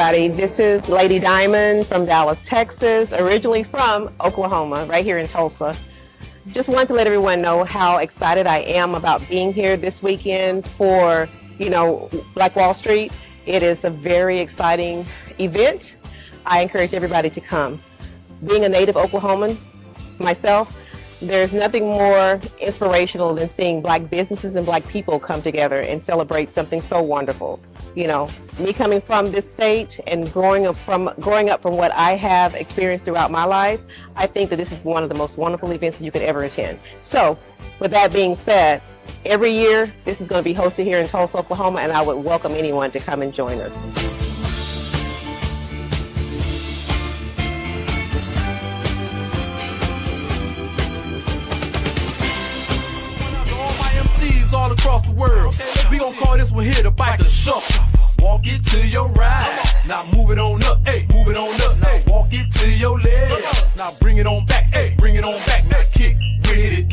everybody. This is Lady Diamond from Dallas, Texas, originally from Oklahoma, right here in Tulsa. Just wanted to let everyone know how excited I am about being here this weekend for, Black Wall Street. It is a very exciting event. I encourage everybody to come. Being a native Oklahoman myself, there's nothing more inspirational than seeing Black businesses and Black people come together and celebrate something so wonderful. Me coming from this state and growing up from what I have experienced throughout my life, I think that this is one of the most wonderful events that you could ever attend. So, with that being said, every year this is going to be hosted here in Tulsa, Oklahoma, and I would welcome anyone to come and join us. All across the world. We gon' call this one here the Biker Shuffle. Walk it to your right. Now move it on up, hey, move it on up. Now walk it to your left. Now bring it on back, hey, bring it on back. Now kick with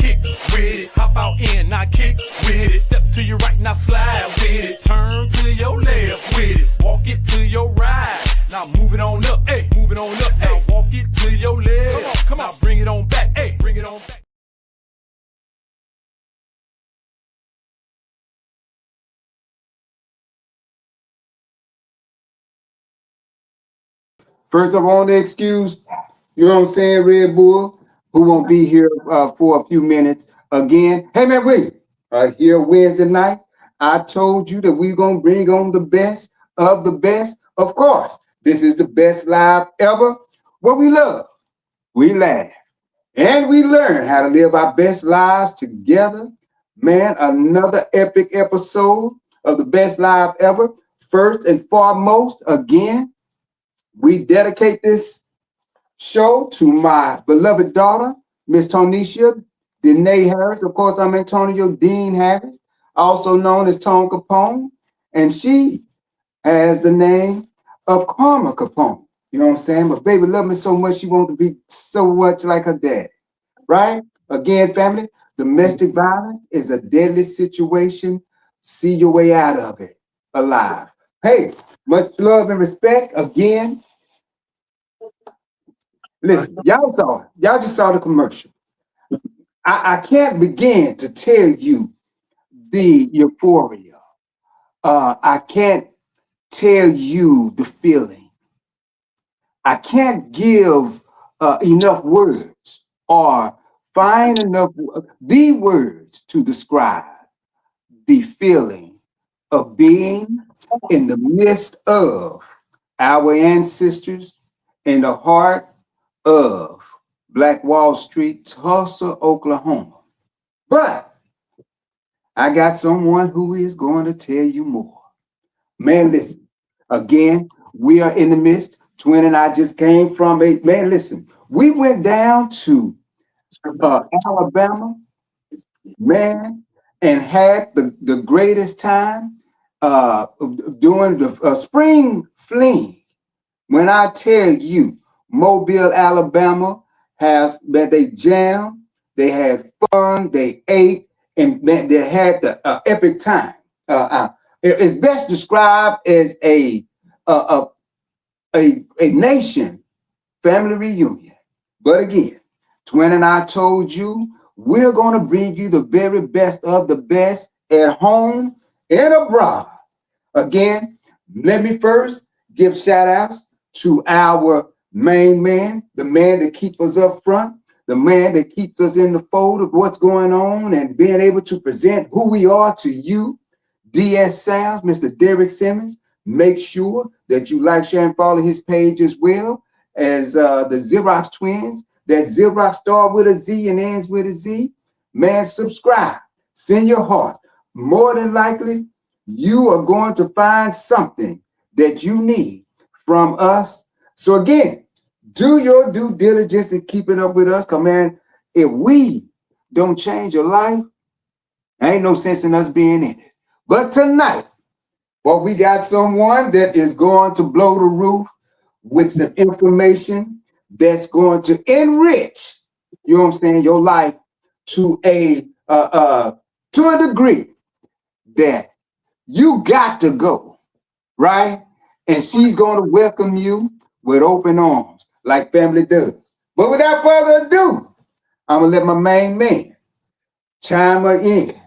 it, hop out in, now kick with it. Step to your right, now slide with it. Turn to your left with it. Walk it to your right. Now move it on up, hey, move it on up. Now walk it to your left. Come on, bring it on back, hey, bring it on back. First, I want to excuse, Red Bull, who won't be here for a few minutes again. Hey, man, wait. Here Wednesday night, I told you that we're going to bring on the best of the best. Of course, this is the best live ever. What we love, we laugh, and we learn how to live our best lives together. Man, another epic episode of the best live ever. First and foremost, again, we dedicate this show to my beloved daughter, Miss Tonisha Danae Harris. Of course, I'm Antonio Dean Harris, also known as Tone Capone, and she has the name of Karma Capone. You know what I'm saying? But baby love me so much, she wants to be so much like her dad, right? Again, family, domestic violence is a deadly situation. See your way out of it alive. Hey, much love and respect again. Listen, y'all just saw the commercial. I can't begin to tell you the euphoria. I can't tell you the feeling. I can't give enough words or find enough the words to describe the feeling of being in the midst of our ancestors in the heart of Black Wall Street, Tulsa, Oklahoma. But I got someone who is going to tell you more. Man, listen, again, we are in the midst. Twin and I just came from listen, we went down to Alabama, man, and had the greatest time doing the spring fling. When I tell you, Mobile, Alabama has that they jammed, they had fun, they ate, and they had the epic time. It's best described as a nation family reunion. But again, Twin and I told you we're going to bring you the very best of the best at home and abroad. Again, let me first give shout outs to our main man, the man that keeps us up front, the man that keeps us in the fold of what's going on and being able to present who we are to you. DS Sounds, Mr. Derek Simmons. Make sure that you like, share, and follow his page as well as the Xerox Twins. That's Xerox, start with a Z and ends with a Z. Man, subscribe. Send your heart. More than likely, you are going to find something that you need from us. So again, do your due diligence in keeping up with us. Come on, if we don't change your life, ain't no sense in us being in it. But tonight, we got someone that is going to blow the roof with some information that's going to enrich, you know what I'm saying, your life to a degree that you got to go, right? and she's going to welcome you with open arms, like family does. But without further ado, I'm gonna let my main man chime her in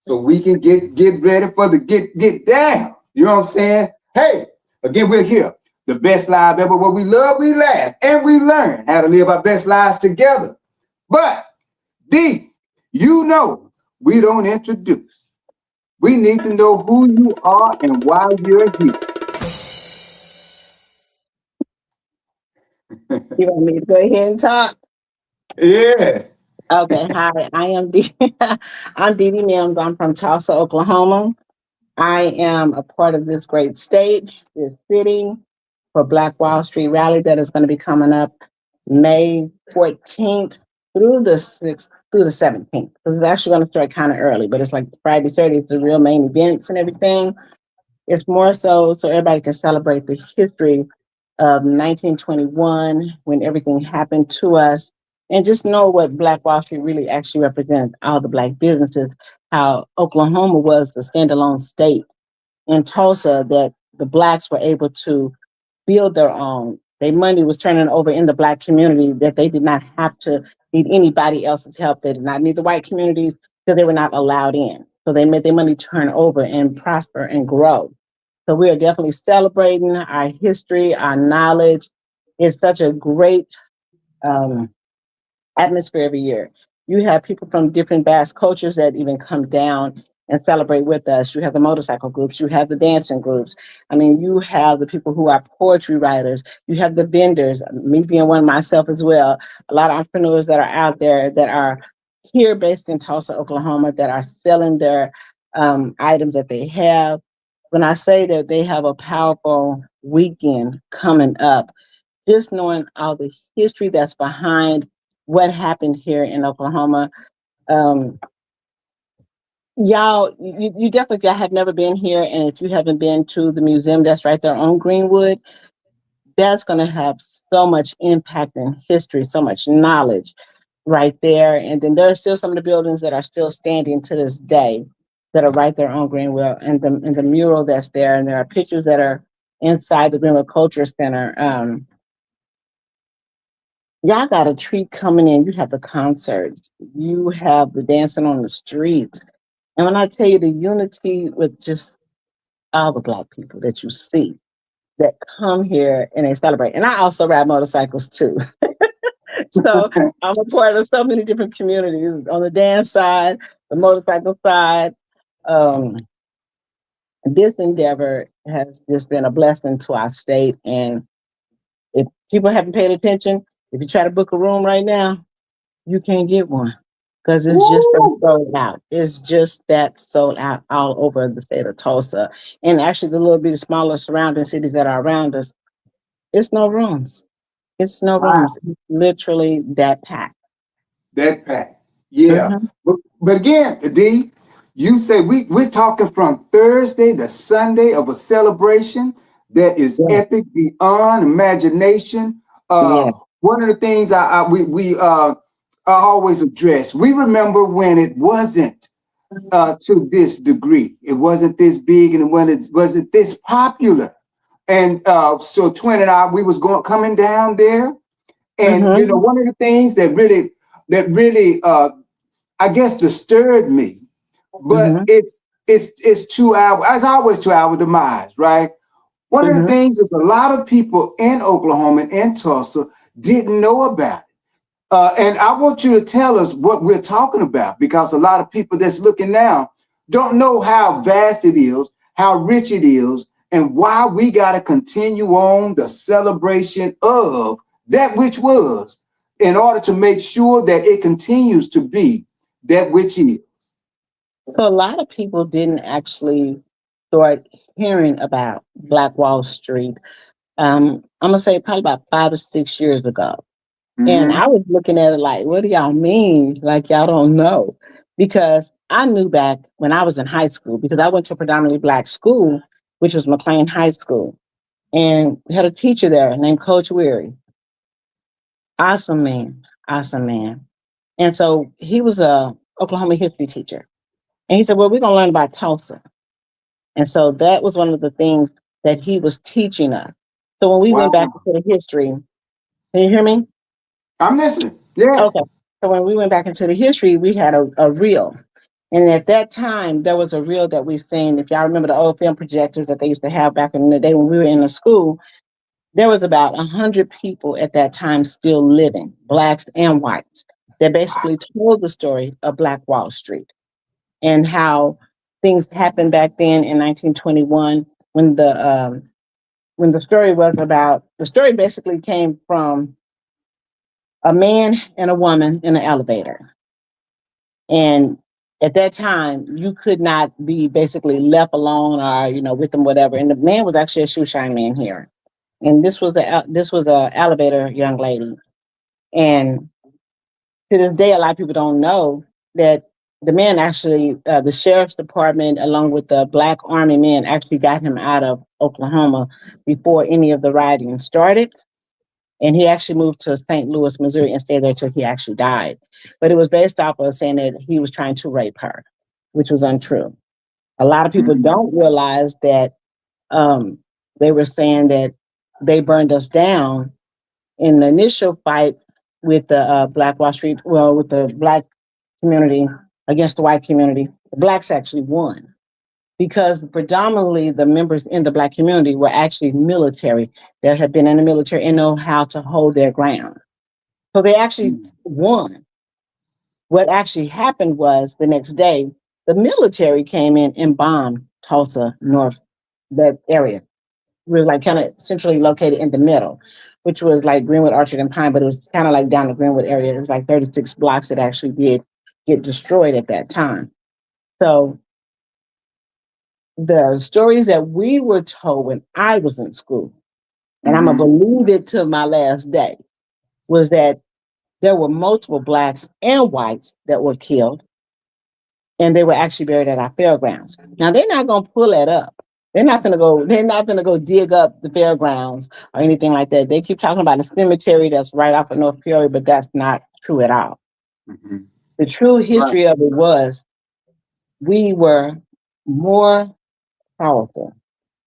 so we can get ready for the get down. You know what I'm saying? Hey, again, we're here. The best live ever, where we love, we laugh, and we learn how to live our best lives together. But D, you know, we don't introduce. We need to know who you are and why you're here. You want me to go ahead and talk? Yes. Okay, hi, I am I'm Dee Dee Mims. I'm from Tulsa, Oklahoma. I am a part of this great state, this city, for Black Wall Street rally that is going to be coming up May 14th through the 6th through the 17th. So it's actually going to start kind of early, but it's like Friday, Saturday, it's the real main events and everything. It's more so everybody can celebrate the history of 1921 when everything happened to us, and just know what Black Wall Street really actually represents, all the Black businesses, how Oklahoma was the standalone state in Tulsa that the Blacks were able to build their own. Their money was turning over in the Black community, that they did not have to need anybody else's help. They did not need the white communities because they were not allowed in. So they made their money turn over and prosper and grow. So we are definitely celebrating our history, our knowledge. It's such a great atmosphere every year. You have people from different vast cultures that even come down and celebrate with us. You have the motorcycle groups, you have the dancing groups. I mean, you have the people who are poetry writers, you have the vendors, me being one myself as well. A lot of entrepreneurs that are out there that are here based in Tulsa, Oklahoma, that are selling their items that they have. When I say that they have a powerful weekend coming up, just knowing all the history that's behind what happened here in Oklahoma. Y'all, you definitely have never been here. And if you haven't been to the museum that's right there on Greenwood, that's going to have so much impact in history, so much knowledge right there. And then there are still some of the buildings that are still standing to this day that are right there on Greenwood, and the mural that's there. And there are pictures that are inside the Greenwood Culture Center. Y'all got a treat coming in. You have the concerts, you have the dancing on the streets. And when I tell you the unity with just all the Black people that you see that come here and they celebrate. And I also ride motorcycles too. So I'm a part of so many different communities on the dance side, the motorcycle side. This endeavor has just been a blessing to our state. And if people haven't paid attention, if you try to book a room right now, you can't get one because it's just sold out. It's just that sold out all over the state of Tulsa. And actually the little bit smaller surrounding cities that are around us, it's no rooms. It's no rooms. It's literally that packed. That packed. Yeah. Mm-hmm. But again, D, you say we're talking from Thursday to Sunday of a celebration that is epic beyond imagination. One of the things we always address, we remember when it wasn't to this degree, it wasn't this big, and when it wasn't this popular. And so Twin and I, we was coming down there, and you know, one of the things that really I guess disturbed me, but it's 2 hours, as always, 2 hour demise, right? One of the things is a lot of people in Oklahoma and Tulsa didn't know about it. And I want you to tell us what we're talking about, because a lot of people that's looking now don't know how vast it is, how rich it is, and why we got to continue on the celebration of that which was, in order to make sure that it continues to be that which is. So a lot of people didn't actually start hearing about Black Wall Street. I'm gonna say probably about 5 or 6 years ago. And I was looking at it like, what do y'all mean? Like, y'all don't know. Because I knew back when I was in high school, because I went to a predominantly Black school, which was McLean High School. And we had a teacher there named Coach Weary. Awesome man, awesome man. And so he was a Oklahoma history teacher. And he said, well, we're gonna learn about Tulsa. And so that was one of the things that he was teaching us. So when we Wow. went back into the history, can you hear me? I'm listening. Yes. Okay. So when we went back into the history, we had a reel. And at that time, there was a reel that we seen. If y'all remember the old film projectors that they used to have back in the day when we were in the school, there was about 100 people at that time still living, blacks and whites, that basically told the story of Black Wall Street and how things happened back then in 1921 when the story was about the story basically came from a man and a woman in an elevator. And at that time, you could not be basically left alone or, with them, whatever. And the man was actually a shoe shine man here. And this was a elevator young lady. And to this day, a lot of people don't know that the man actually, the sheriff's department, along with the Black Army men, actually got him out of Oklahoma before any of the rioting started. And he actually moved to St. Louis, Missouri, and stayed there till he actually died. But it was based off of saying that he was trying to rape her, which was untrue. A lot of people don't realize that they were saying that they burned us down in the initial fight with the Black Wall Street, with the Black community against the white community. The Blacks actually won because predominantly the members in the Black community were actually military that had been in the military and know how to hold their ground. So they actually won. What actually happened was the next day, the military came in and bombed Tulsa, North, that area. We were like kind of centrally located in the middle, which was like Greenwood, Orchard, and Pine, but it was kind of like down the Greenwood area. It was like 36 blocks that actually did get destroyed at that time. So the stories that we were told when I was in school, and I'm going to believe it to my last day, was that there were multiple blacks and whites that were killed, and they were actually buried at our fairgrounds. Now, they're not going to pull that up. They're not going to go dig up the fairgrounds or anything like that. They keep talking about the cemetery that's right off of North Peoria, but that's not true at all. Mm-hmm. The true history of it was we were more powerful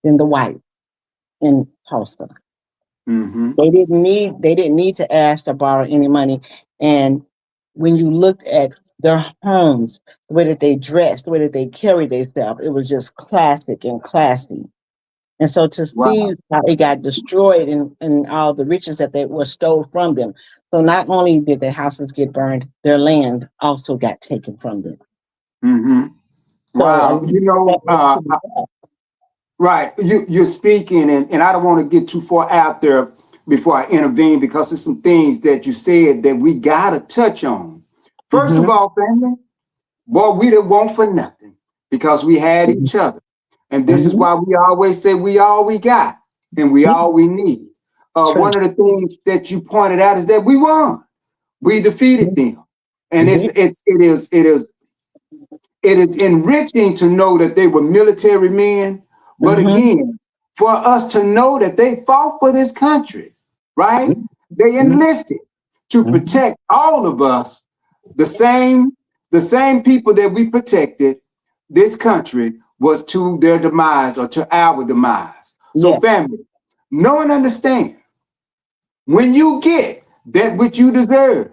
than the white in Tulsa. Mm-hmm. They didn't need to ask to borrow any money. And when you looked at their homes, the way that they dressed, the way that they carried themselves, it was just classic and classy. And so to see how it got destroyed and all the riches that they were stole from them. So not only did their houses get burned, their land also got taken from them. Mm-hmm. Wow. Right. You're speaking, and I don't want to get too far out there before I intervene because there's some things that you said that we got to touch on. First of all, family, boy, we didn't want for nothing because we had each other. And this is why we always say we all we got and we all we need. One of the things that you pointed out is that we won. We defeated them. And it is enriching to know that they were military men. But again, for us to know that they fought for this country, right? They enlisted to protect all of us, the same people that we protected. This country was to their demise or to our demise. So family, know and understand, when you get that which you deserve,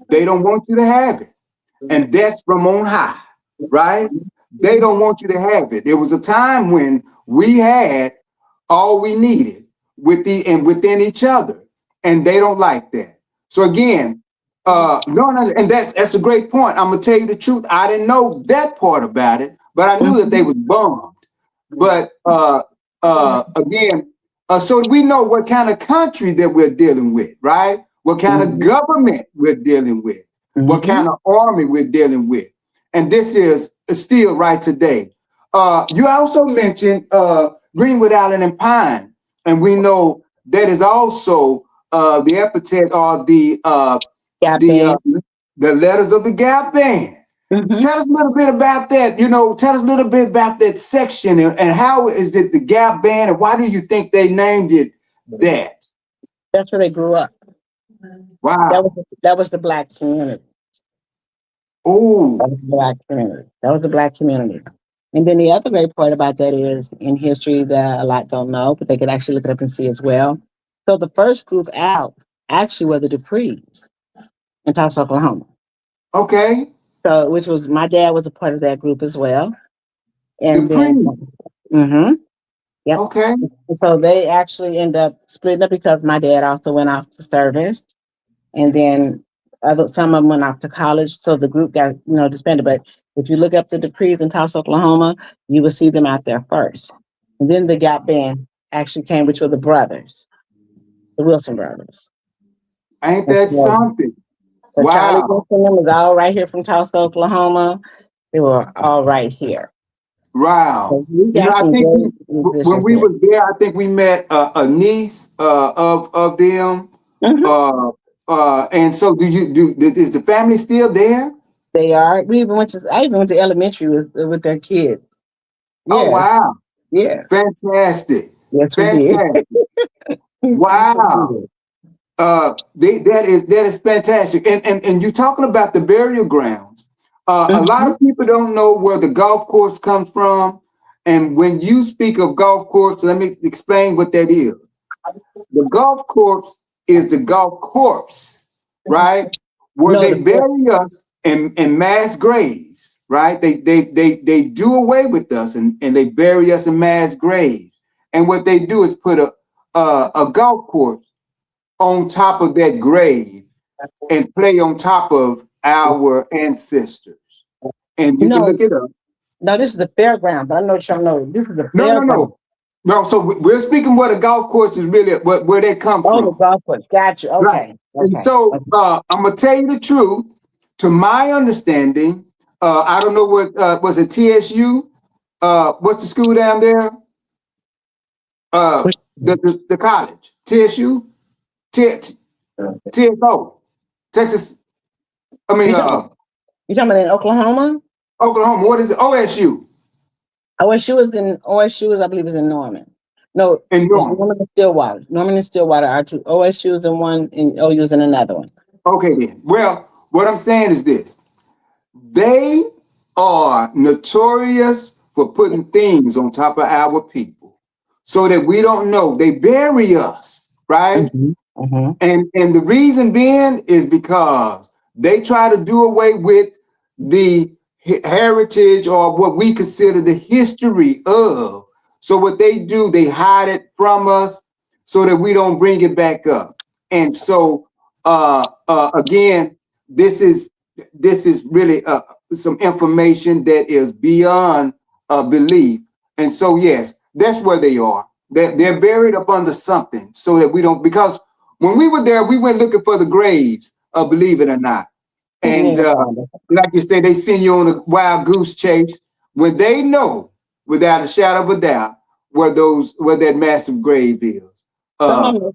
they don't want you to have it. And that's from on high, right? They don't want you to have it. There was a time when we had all we needed within each other, and they don't like that. So again, and that's a great point. I'm gonna tell you the truth. I didn't know that part about it, but I knew that they was bombed. But again, so we know what kind of country that we're dealing with, right? What kind of government we're dealing with, what kind of army we're dealing with. And this is still right today. You also mentioned Greenwood, Allen, and Pine. And we know that is also the epithet or the letters of the Gap Band. Tell us a little bit about that. Tell us a little bit about that section and how is it the Gap Band and why do you think they named it that? That's where they grew up. Wow. That was the Black community. Oh. That was the Black community. And then the other great part about that is in history that a lot don't know, but they could actually look it up and see as well. So the first group out actually were the Duprees in Tulsa, Oklahoma. Okay. So which was my dad was a part of that group as well. And then Dupree. yep. Okay. So they actually end up splitting up because my dad also went off to service. And then some of them went off to college. So the group got, disbanded. But if you look up the Duprees in Tulsa, Oklahoma, you will see them out there first. And then the Gap Band actually came, which were the brothers, the Wilson brothers. Ain't that something? So Charlie Wow. Wilson was all right here from Tulsa, Oklahoma. They were all right here. Wow. So we You know, got I some think great when musicians we here. was there, I think we met a niece of them. Mhm. And so is the family still there? They are. I even went to elementary with their kids. Oh, Yes. wow. Yeah. Fantastic. Yes, we did. Fantastic. Wow. That is fantastic. And you're talking about the burial grounds. A lot of people don't know where the golf course comes from. And when you speak of golf course, let me explain what that is. The golf course is the golf corpse, right? Where No, they the- bury us in mass graves, right? They do away with us and they bury us in mass graves. And what they do is put a golf course on top of that grave and play on top of our ancestors. And you can No. look it up. No, this is the fairground, but I know y'all know. This is the No, fairground. no. So we're speaking where the golf course is really where they come Oh, the from. golf course. Got you. Okay. Right. And so I'm gonna tell you the truth. To my understanding, I don't know what was it TSU? What's the school down there? The college. TSU? TSO. Texas. I mean You talking about in Oklahoma? Oklahoma. What is it? OSU. OSU is I believe is in Norman. No, In it's Norman. Norman and Stillwater. Norman and Stillwater are two. OSU is in one and OU is in another one. Okay then. Well, what I'm saying is this. They are notorious for putting things on top of our people so that we don't know. They bury us, right? And the reason being is because they try to do away with the heritage or what we consider the history of. So what they do, they hide it from us so that we don't bring it back up. And so again, this is really some information that is beyond belief. And so yes, that's where they are. They're buried up under something so that we don't, because when we were there, we went looking for the graves, believe it or not. And like you say, they send you on a wild goose chase when they know without a shadow of a doubt where that massive grave is. Some of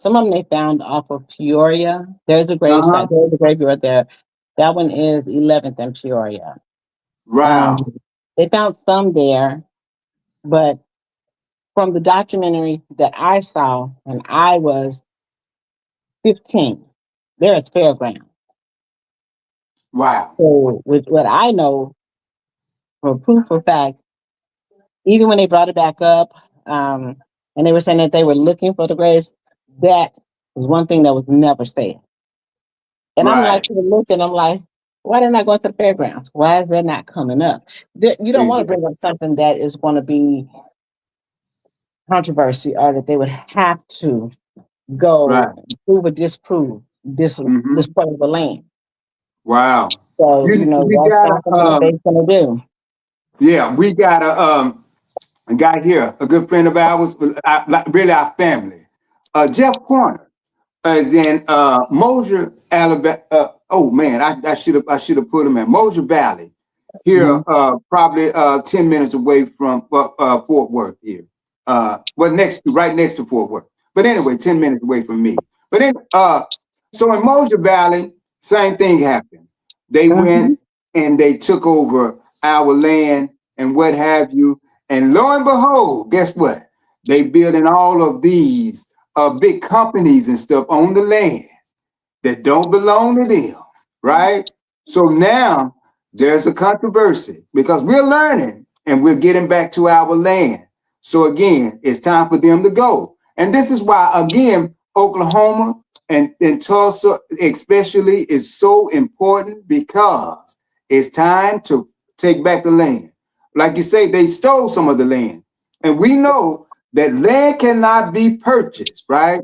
them they found off of Peoria. There's a grave site. There's a graveyard there. That one is 11th and Peoria. Wow. They found some there, but from the documentary that I saw when I was 15, they're at fairground. Wow. So with what I know, for proof of fact, even when they brought it back up, and they were saying that they were looking for the graves, that was one thing that was never said. And I'm like, looking, I'm like, why didn't I go to the fairgrounds? Why is that not coming up? You don't want to bring up something that is going to be controversy or that they would have to go prove or disprove this part of the land. Wow. So, that's not what they're going to do. Yeah, we got a guy here, a good friend of ours, really our family. Jeff Corner is in Mosier, Alabama. Oh man, I should have put him in Mosier Valley here, probably 10 minutes away from Fort Worth here. Right next to Fort Worth. But anyway, 10 minutes away from me. But then, so in Mosier Valley, same thing happened. They went and they took over our land and what have you. And lo and behold, guess what? They building all of these big companies and stuff on the land that don't belong to them, right? So now there's a controversy because we're learning and we're getting back to our land. So again, it's time for them to go. And this is why, again, Oklahoma and Tulsa especially is so important, because it's time to take back the land. Like you say, they stole some of the land. And we know that land cannot be purchased, right?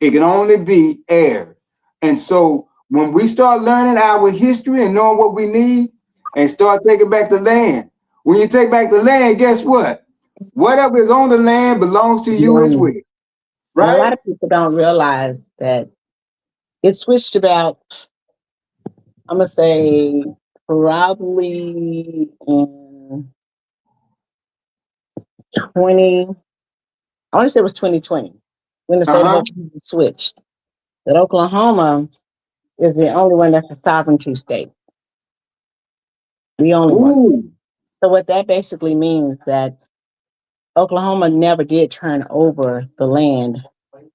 It can only be heired. And so when we start learning our history and knowing what we need and start taking back the land, when you take back the land, guess what? Whatever is on the land belongs to you as well, And right? a lot of people don't realize that it switched about, I'm going to say, probably in 20, I want to say it was 2020, when the state of Oklahoma switched. That Oklahoma is the only one that's a sovereignty state. The only one. Ooh, So what that basically means that Oklahoma never did turn over the land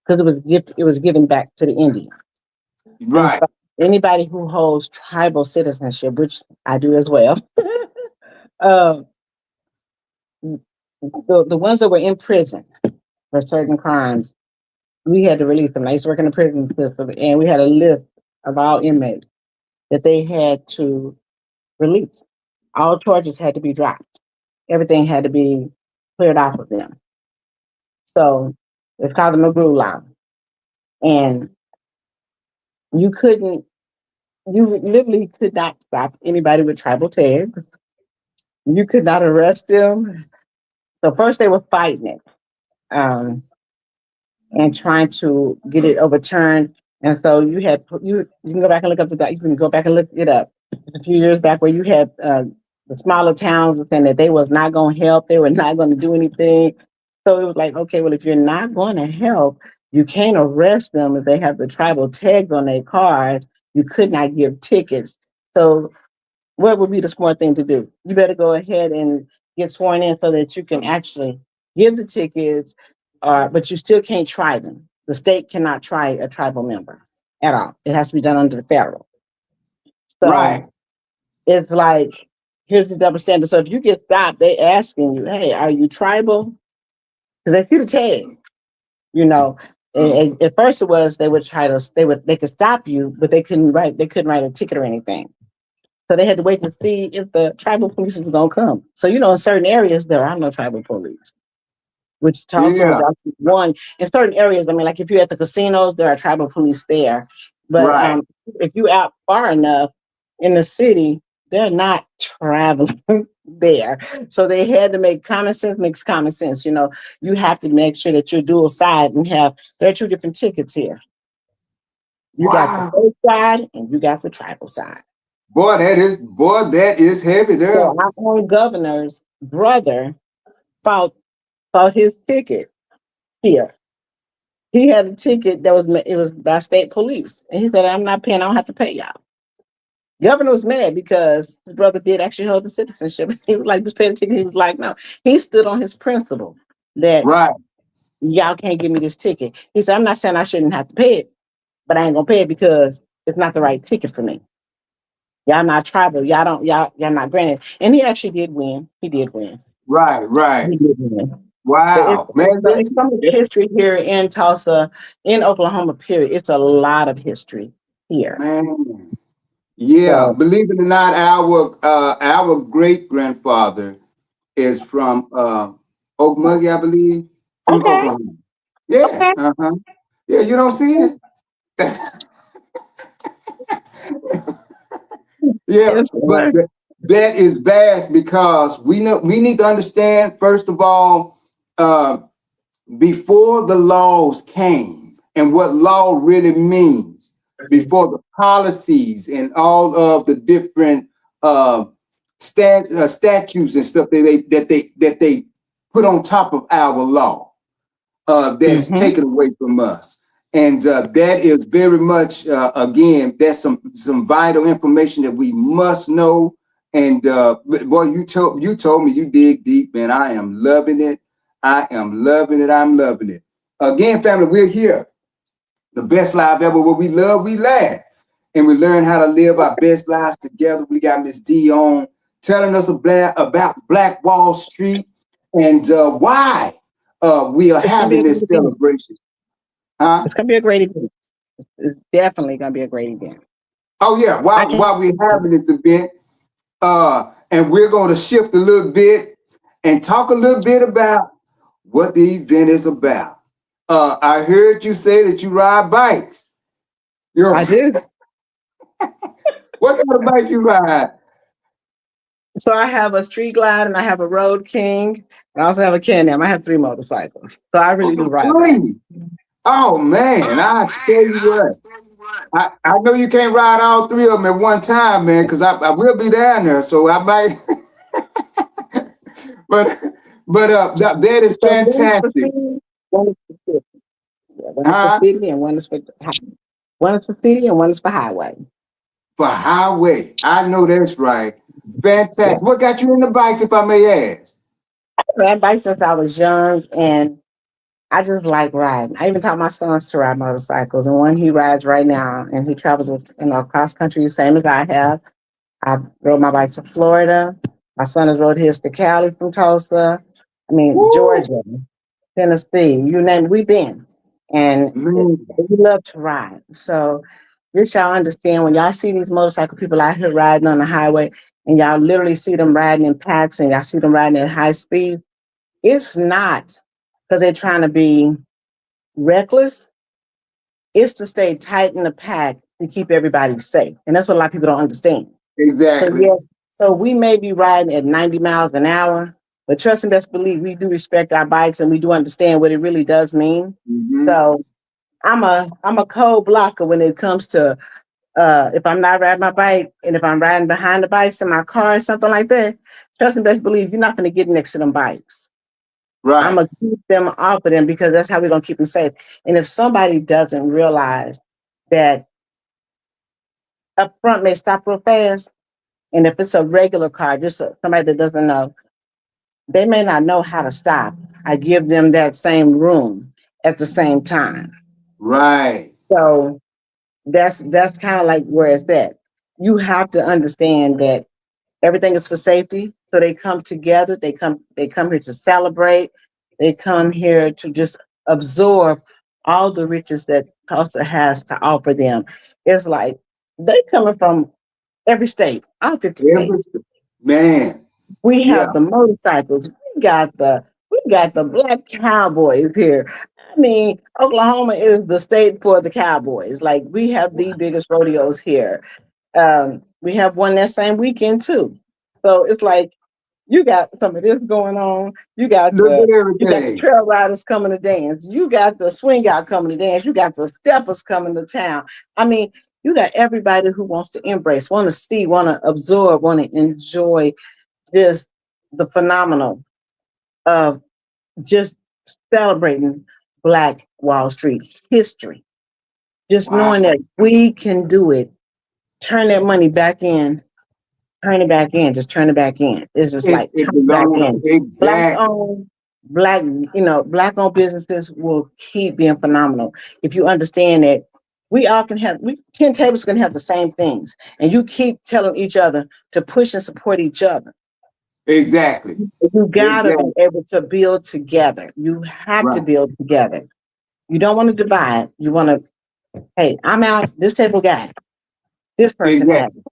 because it was given back to the Indians. right. Anybody who holds tribal citizenship, which I do as well, uh, the ones that were in prison for certain crimes, we had to release them. I used to work in the prison system, and we had a list of all inmates that they had to release. All charges had to be dropped. Everything had to be cleared off of them. So it's called the McGrew Law. And you literally could not stop anybody with tribal tags. You could not arrest them. So first they were fighting it and trying to get it overturned. And so you can go back and look up you can go back and look it up. A few years back where you had the smaller towns saying that they was not going to help, they were not going to do anything. So it was like, okay, well, if you're not going to help, you can't arrest them if they have the tribal tags on their cars. You could not give tickets. So what would be the smart thing to do? You better go ahead and get sworn in so that you can actually give the tickets, but you still can't try them. The state cannot try a tribal member at all. It has to be done under the federal. So Right. it's like, here's the double standard. So if you get stopped, they asking you, hey, are you tribal? Because they see the tag, you know. And at first it was they could stop you, but they couldn't write a ticket or anything. So they had to wait to see if the tribal police was gonna come. So you know, in certain areas there are no tribal police, which Tulsa was actually one. In certain areas, I mean, like if you're at the casinos, there are tribal police there. But Right. If you're out far enough in the city, they're not traveling there. So they had to make common sense makes common sense. You know, you have to make sure that you're dual side and there are two different tickets here. You got the state side and you got the tribal side. Boy, that is heavy there. So our own governor's brother fought his ticket here. He had a ticket that was by state police. And he said, I'm not paying, I don't have to pay y'all. Governor was mad because his brother did actually hold the citizenship. He was like, just pay the ticket. He was like, no. He stood on his principle that y'all can't give me this ticket. He said, I'm not saying I shouldn't have to pay it, but I ain't gonna pay it because it's not the right ticket for me. Y'all not tribal. Y'all not granted. And he actually did win. He did win. Right. He did win. Wow. It's some of the history here in Tulsa, in Oklahoma, period. It's a lot of history here. Man. Yeah, so, believe it or not, our great grandfather is from Okmulgee, I believe, from Oklahoma. Yeah, yeah, you don't see it. Yeah, but that is vast because we need to understand, first of all, before the laws came and what law really means. Before the policies and all of the different statutes and stuff that they put on top of our law, that's taken away from us, and that is very much again, that's some vital information that we must know. And boy, you told me you dig deep, man. I am loving it. I'm loving it. Again, family, we're here. The best live ever, where we love, we laugh. and we learn how to live our best lives together. We got Miss D on telling us about Black Wall Street and why we are having this celebration. Huh? It's gonna be a great event. It's definitely gonna be a great event. Oh yeah, while we're having this event, and we're going to shift a little bit and talk a little bit about what the event is about. I heard you say that you ride bikes. You know what I I'm saying? do. What kind of bike you ride? So I have a Street Glide and I have a Road King. And I also have a Can-Am. I have 3 motorcycles. So I really do ride bikes. Three. Oh man, I tell you what. I know you can't ride all 3 of them at one time, man, because I will be down there, so I might. but that is fantastic. One is for city. Yeah, one is for city and one is for one is for city and one is for highway. For highway, I know that's right. Fantastic. What got you into bikes, if I may ask? I ride bikes since I was young, and I just like riding. I even taught my sons to ride motorcycles, and one he rides right now, and he travels, cross country, same as I have. I rode my bike to Florida. My son has rode his to Cali from Tulsa. Georgia, Tennessee, you name it, we've been. And we love to ride. So just y'all understand, when y'all see these motorcycle people out here riding on the highway, and y'all literally see them riding in packs, and y'all see them riding at high speed, it's not because they're trying to be reckless. It's to stay tight in the pack to keep everybody safe. And that's what a lot of people don't understand. Exactly. So we may be riding at 90 miles an hour, but trust and best believe we do respect our bikes and we do understand what it really does mean. Mm-hmm. So I'm a cold blocker when it comes to if I'm not riding my bike, and if I'm riding behind the bikes in my car or something like that, trust and best believe you're not going to get next to them bikes. Right. I'm going to keep them off of them because that's how we're going to keep them safe. And if somebody doesn't realize that up front may stop real fast, and if it's a regular car, just somebody that doesn't know, they may not know how to stop. I give them that same room at the same time. Right. So that's kind of like where it's at. You have to understand that everything is for safety. So they come together. They come here to celebrate. They come here to just absorb all the riches that Tulsa has to offer them. It's like they coming from every state, all 50 states. Man. We have the motorcycles. We got the black cowboys here. Oklahoma is the state for the cowboys. Like, we have the biggest rodeos here. We have one that same weekend too. So it's like you got some of this going on. You got the trail riders coming to dance. You got the swing out coming to dance. You got the steppers coming to town. You got everybody who wants to embrace, want to see, want to absorb, want to enjoy just the phenomenal of just celebrating Black Wall Street history. Just knowing that we can do it, turn that money back in, turn it back in, just turn it back in. It's just turn it back in. Exactly. Black-owned businesses will keep being phenomenal. If you understand that we all can have, 10 tables can have the same things, and you keep telling each other to push and support each other. Exactly. You gotta be able to build together. You have to build together. You don't want to divide. You want to, hey, I'm out. This table got it. This person got it.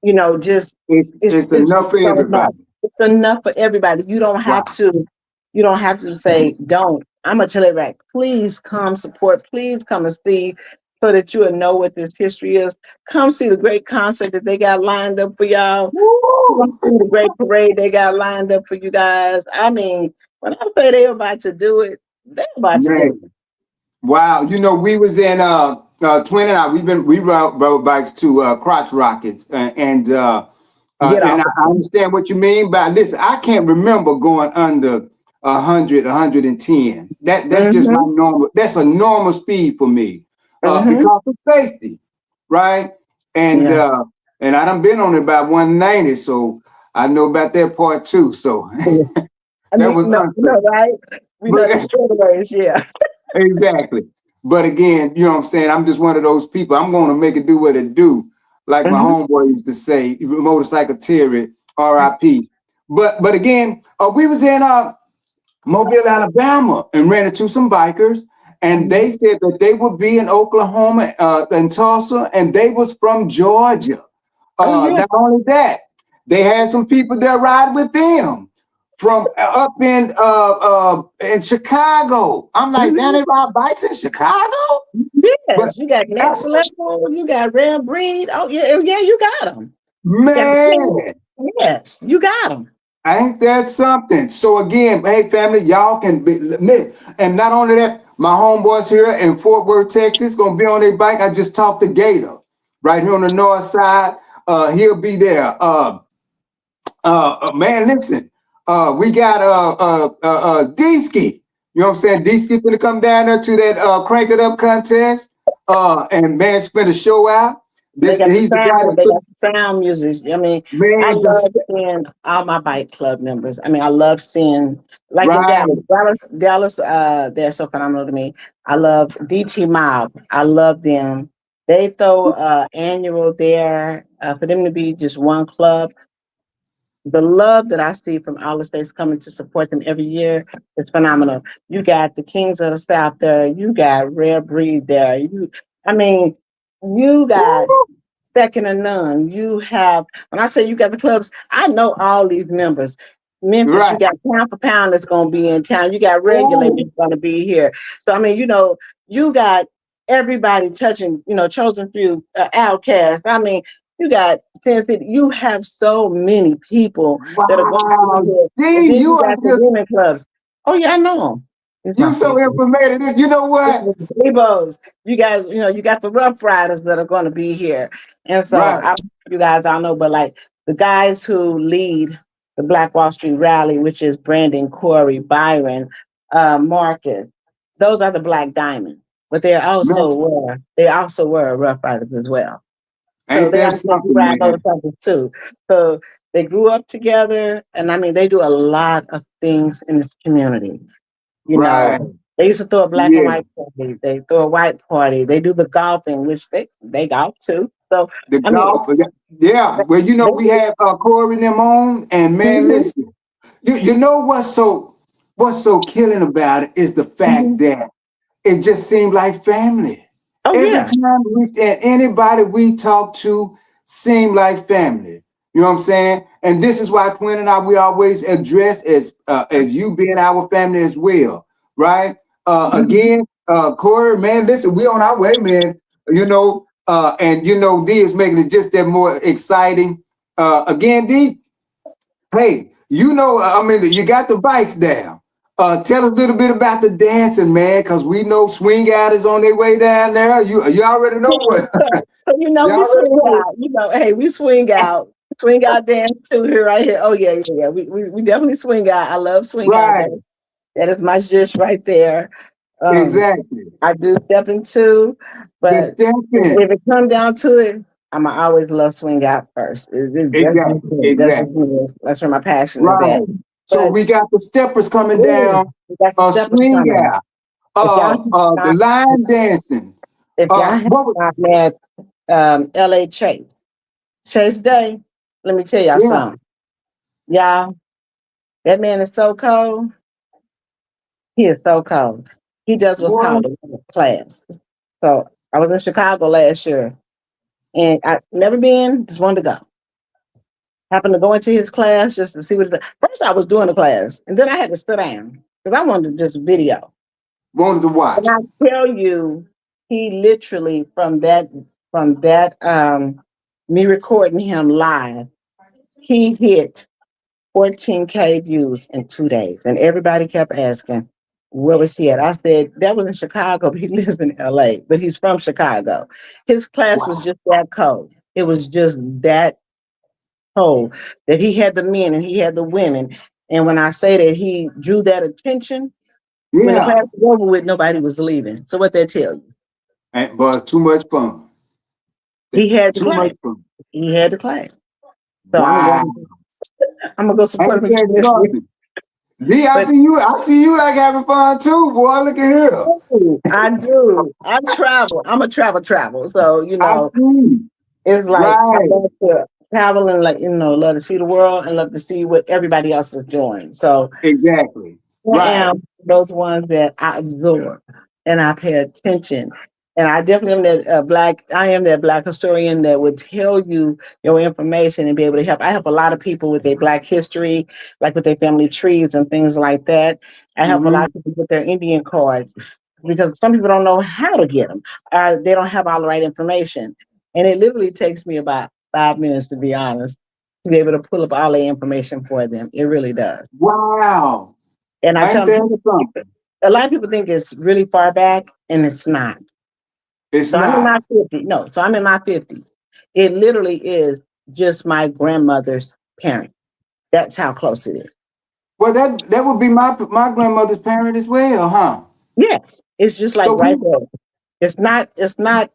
It's enough for everybody. It's enough for everybody. You don't have to. You don't have to say don't. I'm gonna tell everybody, please come support. Please come and see, so that you will know what this history is. Come see the great concert that they got lined up for y'all. Come see the great parade they got lined up for you guys. When I say they're about to do it, they're about to do it. Wow. We was in Twin and I, we rode bikes to Crotch Rockets and I understand what you mean, but listen, I can't remember going under 100, 110. That's just my normal. That's a normal speed for me because of safety, right? And I done been on it about 190, so I know about that part too. So that was right. We know the straightaways, Exactly. But again, you know what I'm saying? I'm just one of those people. I'm going to make it do what it do. Like my homeboy used to say, motorcycle Terry, R.I.P. But again, we was in Mobile, Alabama, and ran into some bikers, and they said that they would be in Oklahoma and Tulsa, and they was from Georgia. Not only that, they had some people that ride with them from up in Chicago. I'm like, damn, they ride bikes in Chicago? Yes, But you got Next Level, you got Rare Breed. Oh yeah, you got them. man, Yes, you got them. ain't that something? So again, hey family, y'all can be, and not only that, my homeboys here in Fort Worth, Texas, gonna be on their bike. I just talked to Gator right here on the north side. He'll be there. Man, listen, we got D-Ski. You know what I'm saying? D-Ski finna come down there to that Crank It Up contest. And man, spin a show out. He's the guy that they got the sound music. I mean, man, I love seeing all my bike club members. I mean, I love seeing like in Dallas, they're so phenomenal to me. I love DT Mob. I love them. They throw annual there for them to be just one club. The love that I see from all the states coming to support them every year is phenomenal. You got the Kings of the South there. You got Rare Breed there. You got second to none. You have, when I say you got the clubs, I know all these members. Memphis, you got Pound for Pound that's going to be in town. You got Regulators going to be here. So, I mean, you got everybody touching, Chosen Few, Outcast. I mean, you got you have so many people that are going to be here. You got the women clubs. Oh yeah, I know them. You so informative. You know what? You guys, you got the Rough Riders that are going to be here, and so you guys all know. But like the guys who lead the Black Wall Street Rally, which is Brandon, Corey, Byron, Marcus, those are the Black Diamond. But they also were Rough Riders as well. So they ride motorcycles too. So they grew up together, and I mean they do a lot of things in this community. They used to throw a black and white party. They throw a white party. They do the golfing, which they golf too. So the golf, well, we have Corey and them on, and man, listen, you know what's so killing about it is the fact that it just seemed like family. Every time anybody we talk to seem like family. You know what I'm saying? And this is why Twin and I, we always address as you being our family as well, right? Again, Corey, man, listen, we on our way, man. And D is making it just that more exciting. Again, D, hey, you got the bikes down. Tell us a little bit about the dancing, man, because we know Swing Out is on their way down there. You already know what. We swing out. Hey, we swing out. Swing Out dance too here, right here. Oh yeah. We definitely swing out. I love swing out. That is my dish right there. Exactly. I do stepping too, but if it comes down to it, I'ma always love swing out first. Exactly. That's where my passion is at. So we got the steppers coming down, swing out, the line dancing. If y'all have LA Chase Day, let me tell y'all something. Y'all, that man is so cold. He is so cold. He does what's called a class. So I was in Chicago last year, and I never been, just wanted to go. Happened to go into his class just to see what first I was doing the class, and then I had to sit down because I wanted to just video. Wanted to watch. And I tell you, he literally from that me recording him live, he hit 14K views in 2 days, and everybody kept asking, where was he at? I said that was in Chicago, but he lives in LA, but he's from Chicago. His class was just that cold. It was just that that he had the men and he had the women. And when I say that he drew that attention, when the class was over with, nobody was leaving. So what that tell you? But too much fun. He had the class. He had the class. So I'm gonna go support him. D, I But see you. I see you like having fun too, boy. Look at here. I do. I travel. I'm a travel. So, I see. it's like I Right. love to travel and like, love to see the world and love to see what everybody else is doing. So Exactly. I Right. am those ones that I absorb and I pay attention. And I definitely am I am that black historian that would tell you your information and be able to help. I help a lot of people with their black history, like with their family trees and things like that. I help a Hmm. lot of people with their Indian cards because some people don't know how to get them. They don't have all the right information. And it literally takes me about 5 minutes, to be honest, to be able to pull up all the information for them. It really does. Wow. And I Ain't tell them, that something? a lot of people think it's really far back, and it's not. It's So I'm in not. my 50s. No, so I'm in my 50s. It literally is just my grandmother's parent. That's how close it is. Well, that would be my grandmother's parent as well, huh? Yes, it's just like So right we, there. It's not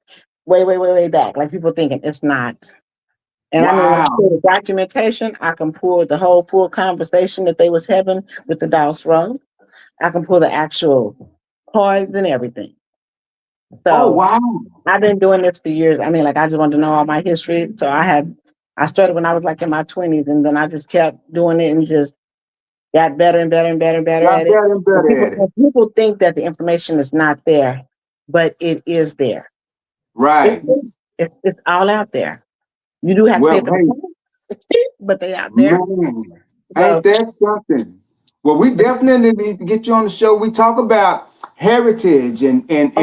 way back like people thinking. It's not. And I mean, when I wow. pull the documentation, I can pull the whole full conversation that they was having with the Douse Road. I can pull the actual cards and everything. Oh, So wow. I've been doing this for years. I mean, like I just wanted to know all my history. So I started when I was like in my 20s, and then I just kept doing it and just got better and better and better and better Got at it. better and And better people, at it. and people think that the information is not there, but it is there. It's, Right. it's all out there. You do have to pay Well, for the hey, price, but they out there. man, ain't So, that something? Well, we definitely need to get you on the show. We talk about heritage oh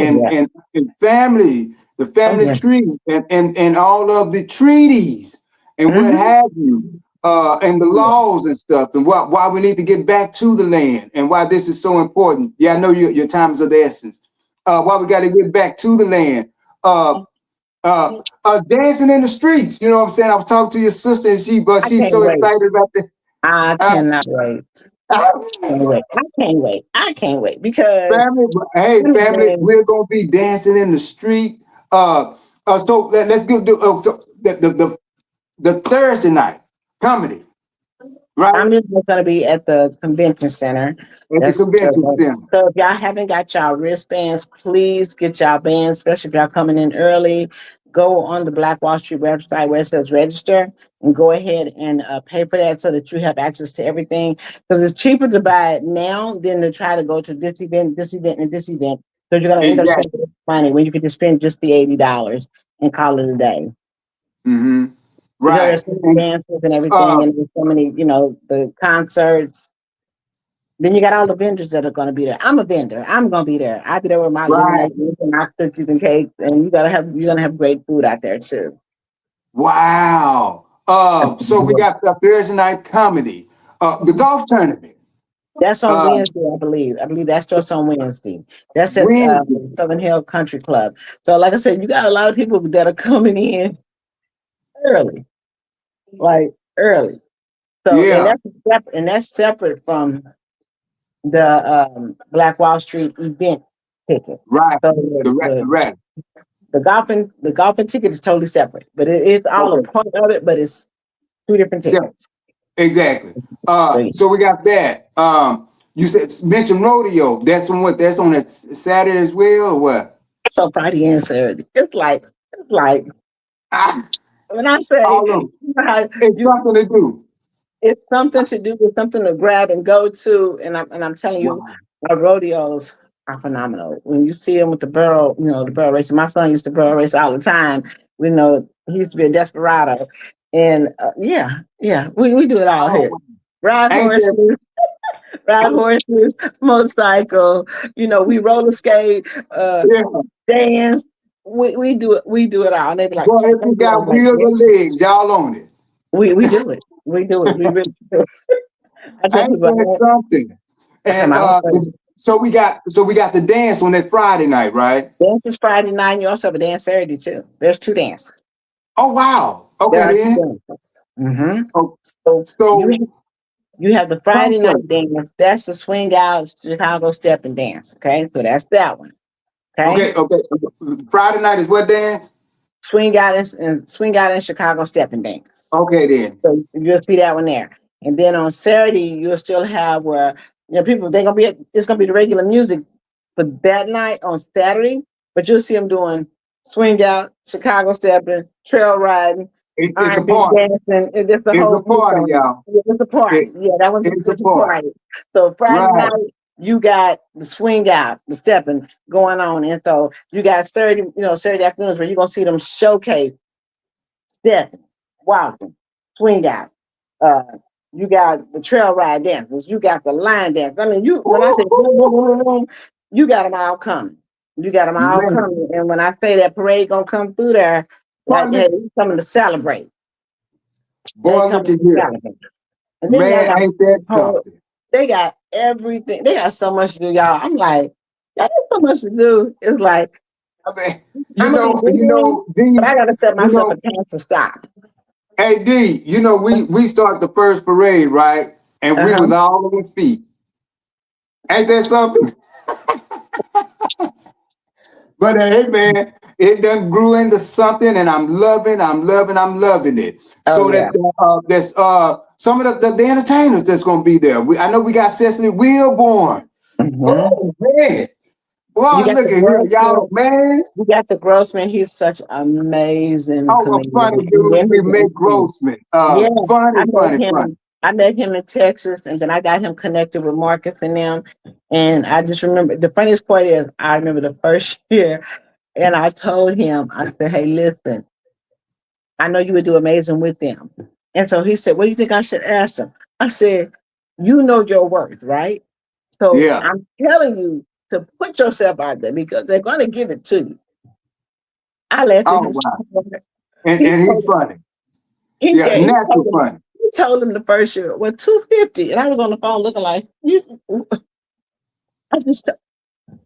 yeah, and family, the oh family yeah. tree, and all of the treaties and what Mm-hmm. have you, and the laws and stuff, and why we need to get back to the land and why this is so important. Yeah, I know your time is of the essence. Why we got to get back to the land. Dancing in the streets. You know what I'm saying? I was talking to your sister, and I she's can't so wait. excited about the. I Uh, cannot wait. Can't wait. I can't wait. I can't wait because family, hey I'm family, doing we're gonna be dancing in the street. So let's go do. So the Thursday night comedy, right I'm just going to be at the convention center. at the That's convention center. so if y'all haven't got y'all wristbands, please get y'all bands, especially if y'all coming in early. Go on the Black Wall Street website where it says register and go ahead and pay for that so that you have access to everything. Because it's cheaper to buy it now than to try to go to this event, and this event. So you're going to end up Exactly. spending money when you could just spend just the $80 and call it a day. Mm-hmm. Because there's Right. so many And dances and everything, uh, and there's so many, the concerts. Then you got all the vendors that are going to be there. I'm a vendor. I'm going to be there. I'll be there with my right. lemonade and my cookies and cakes, and you're gonna have great food out there too. Wow. So we got the Thursday night comedy, the golf tournament. That's on Uh, Wednesday, I believe. I believe that starts on Wednesday. That's at Wednesday. Southern Hill Country Club. So, like I said, you got a lot of people that are coming in early, like early. So, Yeah. and that's separate from the Black Wall Street event ticket. Right. So The rat. the golfing ticket is totally separate, but it's all a Okay. part of it, but it's two different So, tickets. exactly. So, So we got that. You said mention rodeo. That's on what? That's on that Saturday as well, or what? so Friday and Saturday. It's like Ah, when I say all of them. you know how It's you something to do. it's something to do, it's something to grab and go to, and I'm telling you, Wow. our rodeos are phenomenal. When you see them with the barrel, the barrel racing. My son used to barrel race all the time. He used to be a desperado, and we do it all Oh, here. Ride ain't that? horses, ride horses, motorcycle. We roller skate, Yeah. dance. We do it. We do it all. And they be like, Boy, if you got I'm like, wheels yeah, or legs, y'all on it. we do it. We do it. We really do. I tell Ain't people, that something? I tell And my so we got the dance on that Friday night, right? dance is Friday night. You also have a dance Saturday too. There's two dances. Oh wow. There Okay are two then. dances. Mm-hmm. Oh, So so you have the Friday night concert. dance. That's the swing out Chicago step and dance. Okay, so that's that one. Okay, Okay. Friday night is what dance? swing out and swing out in Chicago step and dance. Okay then. So you'll see that one there. And then on Saturday, you'll still have where people it's gonna be the regular music for that night on Saturday, but you'll see them doing swing out, Chicago stepping, trail riding, It's a R&B party. dancing, and just the It's a whole party, y'all. Yeah, it's a party. Yeah, that one's It's a it's a party. party. So Friday Right. night, you got the swing out, the stepping going on, and so you got Saturday afternoons where you're gonna see them showcase stepping, walking, swing out. Uh, you got the trail ride dances, you got the line dance. I mean, when I say boom, boom, boom, boom, boom, you got them all coming. You got them all Man. coming. And when I say that parade gonna come through there, like, hey, we coming to celebrate. Boy, They look coming at to here. celebrate. And then Man, ain't that something? they got everything. They got so much to do, y'all. I'm like, y'all got so much to do. It's like, I mean, I'm gonna be busy, D, but I gotta set myself know- a time to stop. hey D, we start the first parade, right? And we Uh-huh. was all on his feet. Ain't that something? But hey man, it done grew into something, and I'm loving it. Oh, So yeah. that there's some of the entertainers that's gonna be there. I know we got Cecily Wilborn. Mhm. Oh man. Boy, You got look the at here, Grossman. y'all, man. You got the Grossman. He's such amazing Oh, a comedian. funny And dude, then we his make MC. Grossman. Yeah, Funny. I met him in Texas, and then I got him connected with Marcus and them. And I just remember the funniest part is I remember the first year, and I told him, I said, "Hey, listen, I know you would do amazing with them." And so he said, "What do you think I should ask them?" I said, "You know your worth, right? So Yeah. I'm telling you to put yourself out there because they're going to give it to you." I laughed at Oh him. wow. He And he's told funny. He Yeah, said natural funny. he told him the first year, well, 250. And I was on the phone looking like, I just,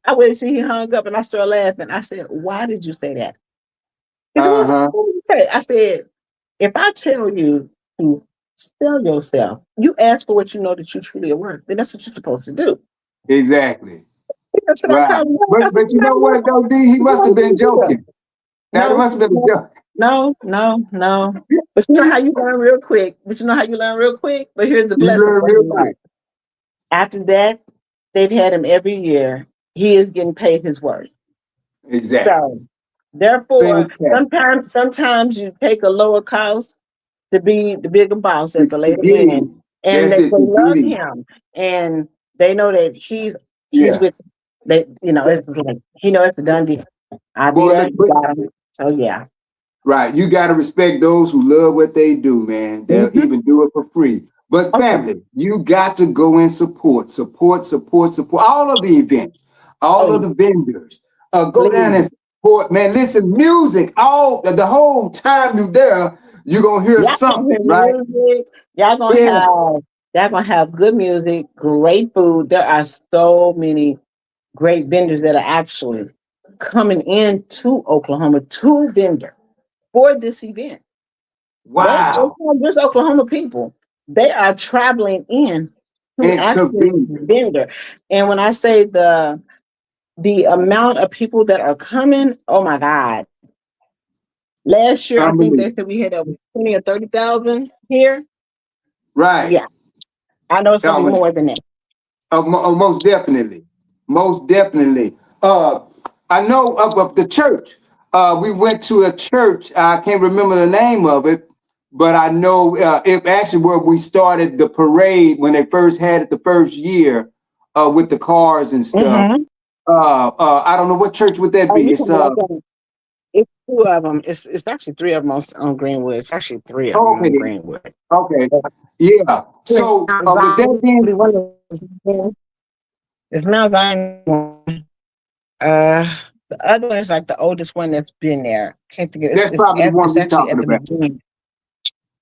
I waited till he hung up and I started laughing. I said, why did you say that? He said, Uh-huh. what did you say? I said, if I tell you to sell yourself, you ask for what you know that you truly are worth, then that's what you're supposed to do. Exactly. That's what I Right. told him. But you know what though, D? He must have been joking. Now it must have been a joke. No. But you know how you learn real quick. But here's the You blessing learn for real him. quick. After that, they've had him every year. He is getting paid his worth. Exactly. So therefore, Fantastic. sometimes you take a lower cost to be the bigger boss at the later Indeed. end. And That's they it, love indeed. him. And they know that he's Yeah. with they, it's like, it's a done deal. I'll be Boy, there. look, You got him. So yeah. right. You got to respect those who love what they do, man. They'll Mhm. even do it for free. But Okay. family, you got to go and support all of the events, all of the vendors. Go down and support, man. Listen, music, the whole time you're there, you're gonna hear Y'all something, gonna hear right? music. Y'all gonna have good music, great food. There are so many great vendors that are actually coming into Oklahoma to vendor for this event. It's Wow. not just Oklahoma people. They are traveling in to And to actually vendor. And when I say the amount of people that are coming, oh my God. Last year, I think they said we had over 20 or 30,000 here. Right. Yeah. I know it's going to be more than that. Most definitely. Most definitely. I know of the church. We went to a church. I can't remember the name of it, but I know it actually where we started the parade when they first had it the first year with the cars and stuff. Mhm. I don't know what church would that Oh, be. you It's can look at it. It's two of them. It's actually three of them on Greenwood. It's actually three of them okay. on Greenwood. Okay. Yeah. So with that being it's Mount Zion. The other one is like the oldest one that's been there. Can't think of it. that's probably the one It's we're actually at talking the about. beginning.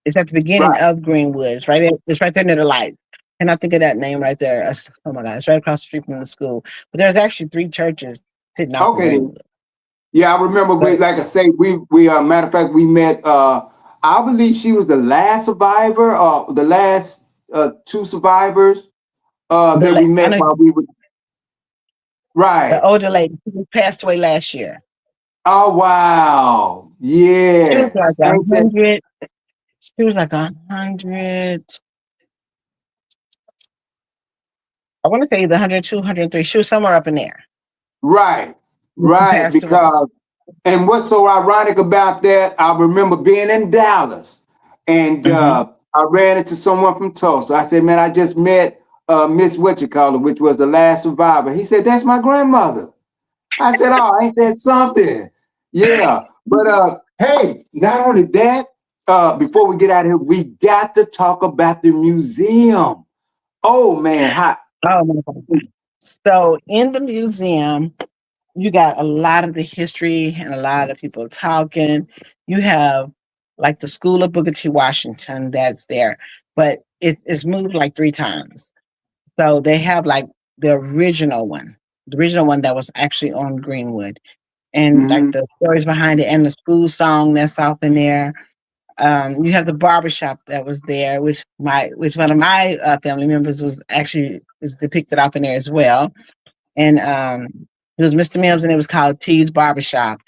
It's at the beginning of Greenwood. It's right there near the light. And I think of that name right there. Oh my God, it's right across the street from the school. But there's actually three churches sitting off of Greenwood. Yeah, I remember. Like I say, we matter of fact, we met. I believe she was the last survivor, the last two survivors that we met while we were. Right. The older lady who passed away last year. Oh wow! Yeah. She was like 100. She was like 100. I want to say the 102, 103. She was somewhere up in there. Right, She right. passed away. Because, and what's so ironic about that, I remember being in Dallas and I ran into someone from Tulsa. I said, man, I just met Miss Whatchamacallit, which was the last survivor. He said, that's my grandmother. I said, oh, ain't that something? Yeah. But hey, not only that, before we get out of here, we got to talk about the museum. Oh man, hot. Oh my God. So in the museum, you got a lot of the history and a lot of people talking. You have like the School of Booker T. Washington that's there, but it's moved like 3 times. So they have like the original one that was actually on Greenwood, and like the stories behind it, and the school song that's off in there. You have the barbershop that was there, which one of my family members was actually is depicted up in there as well. And it was Mr. Mims, and it was called T's Barbershop.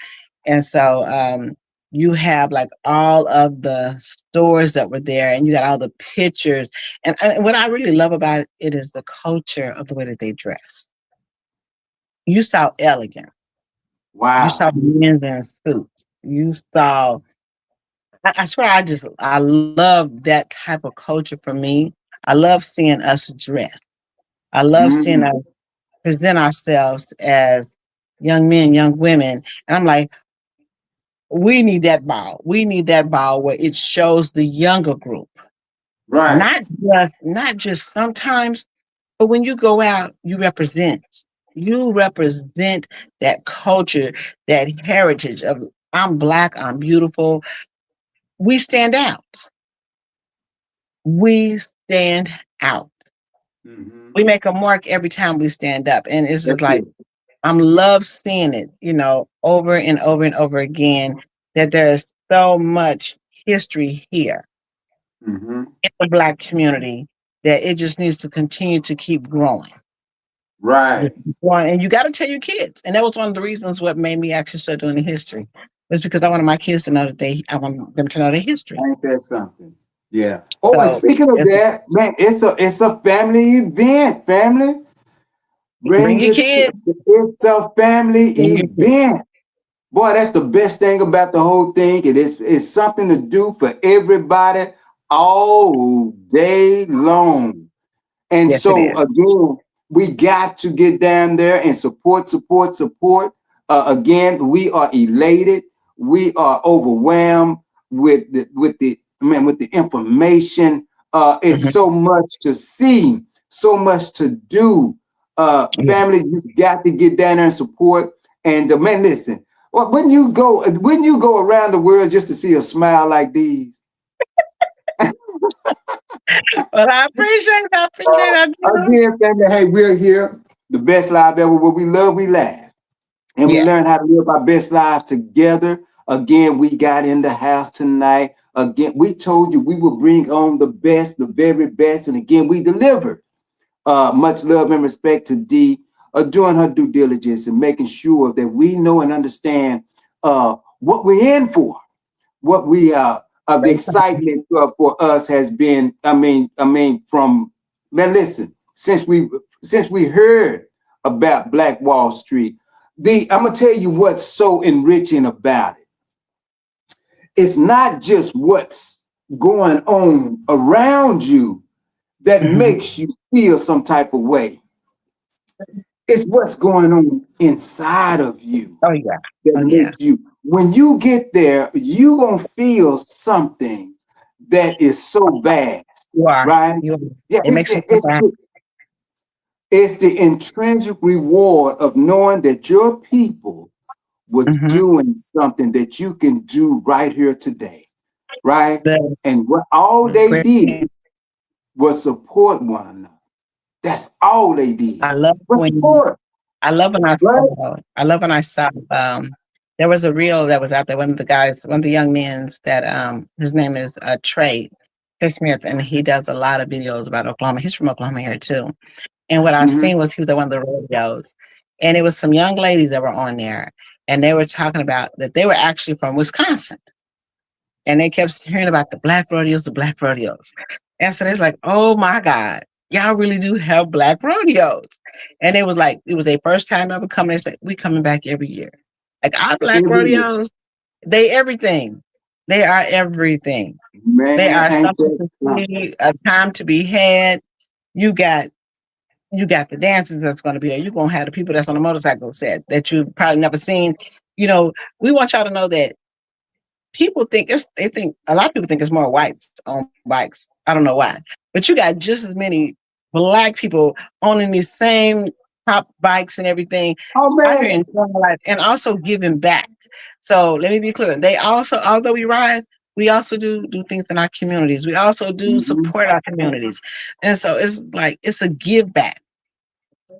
And so you have like all of the stores that were there, and you got all the pictures. And what I really love about it is the culture of the way that they dress. You saw elegant. Wow. You saw men's in suits. You saw. I swear, I love that type of culture for me. I love seeing us dress. I love seeing us present ourselves as young men, young women. And I'm like, we need that ball. We need that ball where it shows the younger group. Right. Not just sometimes, but when you go out, you represent. You represent that culture, that heritage of I'm Black, I'm beautiful. We stand out. We stand out. We make a mark every time we stand up. And it's just like, I'm love seeing it, over and over and over again, that there's so much history here in the Black community that it just needs to continue to keep growing. Right. And you got to tell your kids. And that was one of the reasons what made me actually start doing the history. Was because I wanted my kids to know I want them to know their history. Ain't that something? Yeah. Oh, and speaking of that, man, it's a family event, family. Bring your kids. It's a family event. Boy, that's the best thing about the whole thing. It's something to do for everybody all day long. And yes, so again, we got to get down there and support. Again, we are elated. We are overwhelmed with the information. It's so much to see, so much to do. Families, you got to get down there and support. And man, listen, when you go around the world just to see a smile like these. Well, I appreciate it. Again, family, hey, we're here. The best life ever. What we love, we laugh. And we learn how to live our best lives together. Again, we got in the house tonight. Again, we told you we will bring on the best, the very best. And again, we delivered. Much love and respect to Dee, doing her due diligence and making sure that we know and understand what we're in for. What we the excitement for us has been. Listen, since we heard about Black Wall Street, I'm gonna tell you what's so enriching about it. It's not just what's going on around you that makes you feel some type of way. It's what's going on inside of you. Oh yeah. That makes you. When you get there, you gonna feel something that is so vast, right? Yeah, it's the intrinsic reward of knowing that your people was doing something that you can do right here today, right? And what all they did was support one another. That's all they did. I love when I saw there was a reel that was out there. One of the young men that his name is Trey Smith, and he does a lot of videos about Oklahoma. He's from Oklahoma here too. And what I've seen was he was at one of the rodeos, and it was some young ladies that were on there, and they were talking about that they were actually from Wisconsin, and they kept hearing about the black rodeos. And so it's like, oh my God, y'all really do have black rodeos. And it was like, it was their first time ever coming. They said, we coming back every year. Like our black Every year. rodeos, they everything. They are everything. They Man, are ain't something that to something? see, a time to be had. You got the dancers that's going to be there. You're going to have the people that's on the motorcycle set that you've probably never seen. You know, we want y'all to know that people think they think a lot of people think it's more whites on bikes. I don't know why, but you got just as many black people owning these same top bikes and everything Oh out here man, enjoying life and also giving back. So let me be clear. They also, although we ride, we also do things in our communities. We also do Mhm. support our communities. And so it's like it's a give back.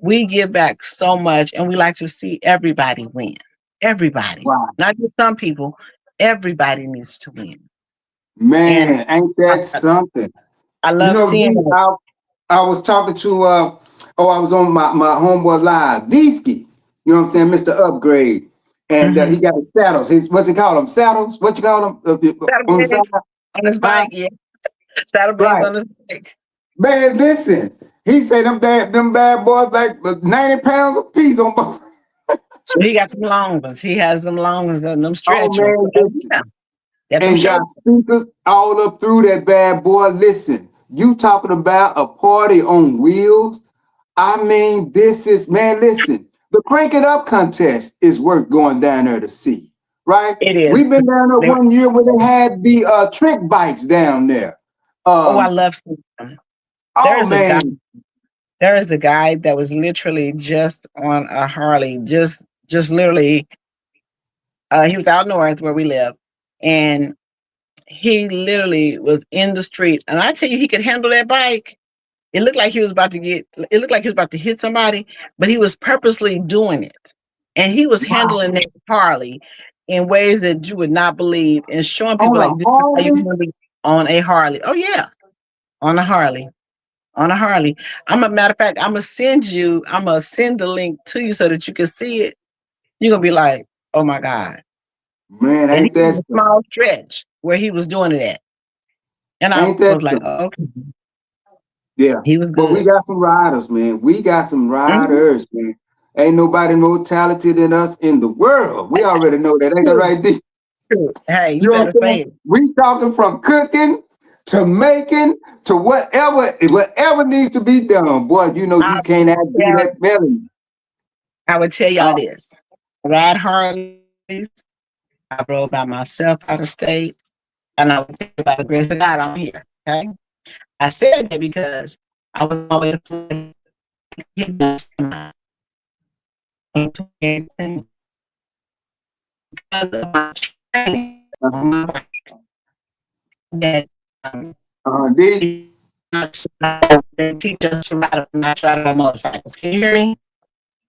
We give back so much and we like to see everybody win. Everybody. Wow, Not just some people. Everybody needs to win. And man, ain't I, that something? I You love know, seeing D, it. I was talking to I was on my homeboy live, Visky, you know what I'm saying, Mr. Upgrade. And he Mhm. got his saddles. His what's it called them? Saddles? What you call them? On the side? Saddlebags on his Huh? bike, yeah. Saddlebags Right. on his bike. Man, listen. He said them bad boys like 90 pounds a piece on both. So he got them long ones. He has them long ones and them Oh stretch ones. man, listen. Yeah. Got them And short. got speakers all up through that bad boy. Listen, you talking about a party on wheels? I mean, this is, man, listen, the Crank It Up contest is worth going down there to see, right? It is. We've been down there They- one year where they had the trick bikes down there. oh, I love seeing them. There Oh is a guy. man, There is a guy that was literally just on a Harley, just literally. He was out north where we live, and he literally was in the street. And I tell you, he could handle that bike. It looked like he was about to get. It looked like he was about to hit somebody, but he was purposely doing it, and he was wow. handling that Harley in ways that you would not believe, and showing people On a like this is how you Harley? handle it on a Harley. Oh yeah, on a Harley. On a Harley. I'm a matter of fact, I'm gonna send the link to you so that you can see it. You're gonna be like, oh my God. Man, And he ain't was that a small stretch where he was doing it at. And I ain't that was like, something? oh, okay. Yeah. He was But we good. got some riders, man. We got some Mhm. riders, man. Ain't nobody more talented than us in the world. We already know that. Ain't that True, right, D? true. Hey, you You know what better I'm say saying? it. We talking from cooking to making to whatever needs to be done. Boy, you know I you can't outdo yeah, that melody. I would tell Uh, y'all this. Ride Harleys. I rode by myself out of state. And I would tell you about the grace of God I'm here. Okay. I said that because I was always because of my training on my bike that D, they teach us to not ride on motorcycles. Can you hear me?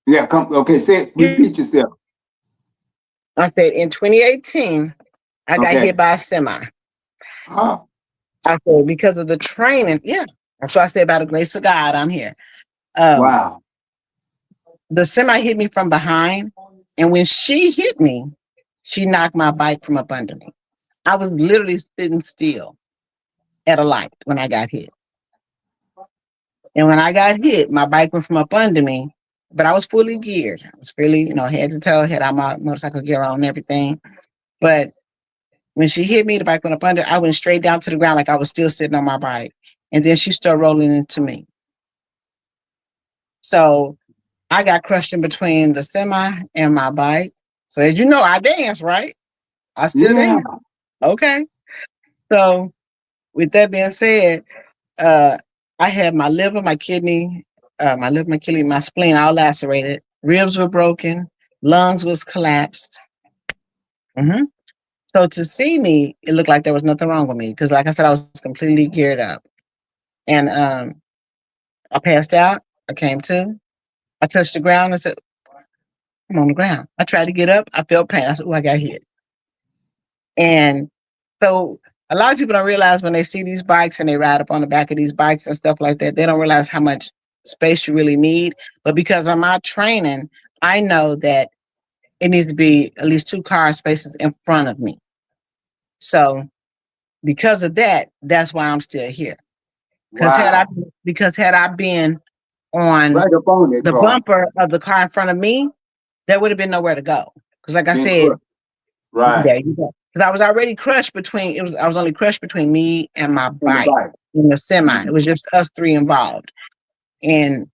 yeah, come. Okay, say it. Repeat yourself. I said in 2018, I got Okay. hit by a semi. Huh? I said because of the training, yeah. That's why I said by the grace of God, I'm here. Um, Wow. the semi hit me from behind, and when she hit me, she knocked my bike from up under me. I was literally sitting still at a light when I got hit. And when I got hit, my bike went from up under me, but I was fully geared. I was really, head to toe, had all my motorcycle gear on and everything. But when she hit me, the bike went up under, I went straight down to the ground like I was still sitting on my bike. And then she started rolling into me. So I got crushed in between the semi and my bike. So as you know, I dance, right? I still Yeah. dance. Okay. So with that being said, uh, I had my liver, my kidney, my spleen all lacerated. Ribs were broken. Lungs was collapsed. Mhm. So to see me, it looked like there was nothing wrong with me because, like I said, I was completely geared up. And I passed out. I came to. I touched the ground. I said, "I'm on the ground." I tried to get up. I felt pain. I said, "Oh, I got hit." And so a lot of people don't realize when they see these bikes and they ride up on the back of these bikes and stuff like that, they don't realize how much space you really need. But because of my training, I know that it needs to be at least 2 car spaces in front of me. So because of that, that's why I'm still here. Wow. Because had I been on Right up on that the car. bumper of the car in front of me, there would have been nowhere to go. Because like I Been said, crushed. Right. there you go. Because I was already crushed between I was only crushed between me and my In the bike bike. in the semi. Mhm. It was just us three involved. And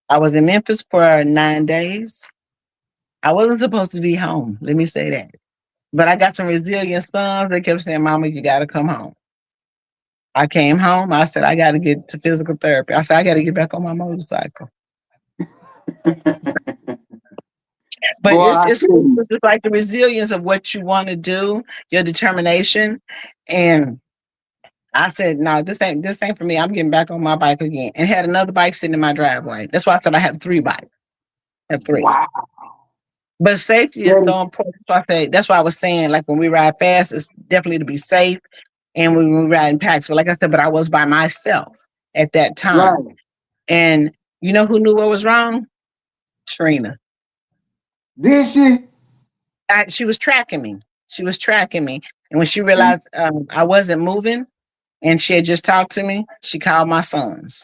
I was in Memphis for 9 days. I wasn't supposed to be home. Let me say that. But I got some resilient sons. They kept saying, Mama, you got to come home. I came home. I said, I got to get to physical therapy. I said, I got to get back on my motorcycle. But Boy, I it's tell cool. you. It's just like the resilience of what you want to do, your determination. And I said, no, this ain't for me. I'm getting back on my bike again. And had another bike sitting in my driveway. That's why I said I have 3 bikes. I have 3. Wow. But safety is That so is important. So I say that's why I was saying, like when we ride fast, it's definitely to be safe. And when we ride in packs, but like I said, but I was by myself at that time. right. And you know who knew what was wrong? Trina. Did she? She was tracking me. She was tracking me. And when she And realized I wasn't moving and she had just talked to me, she called my sons.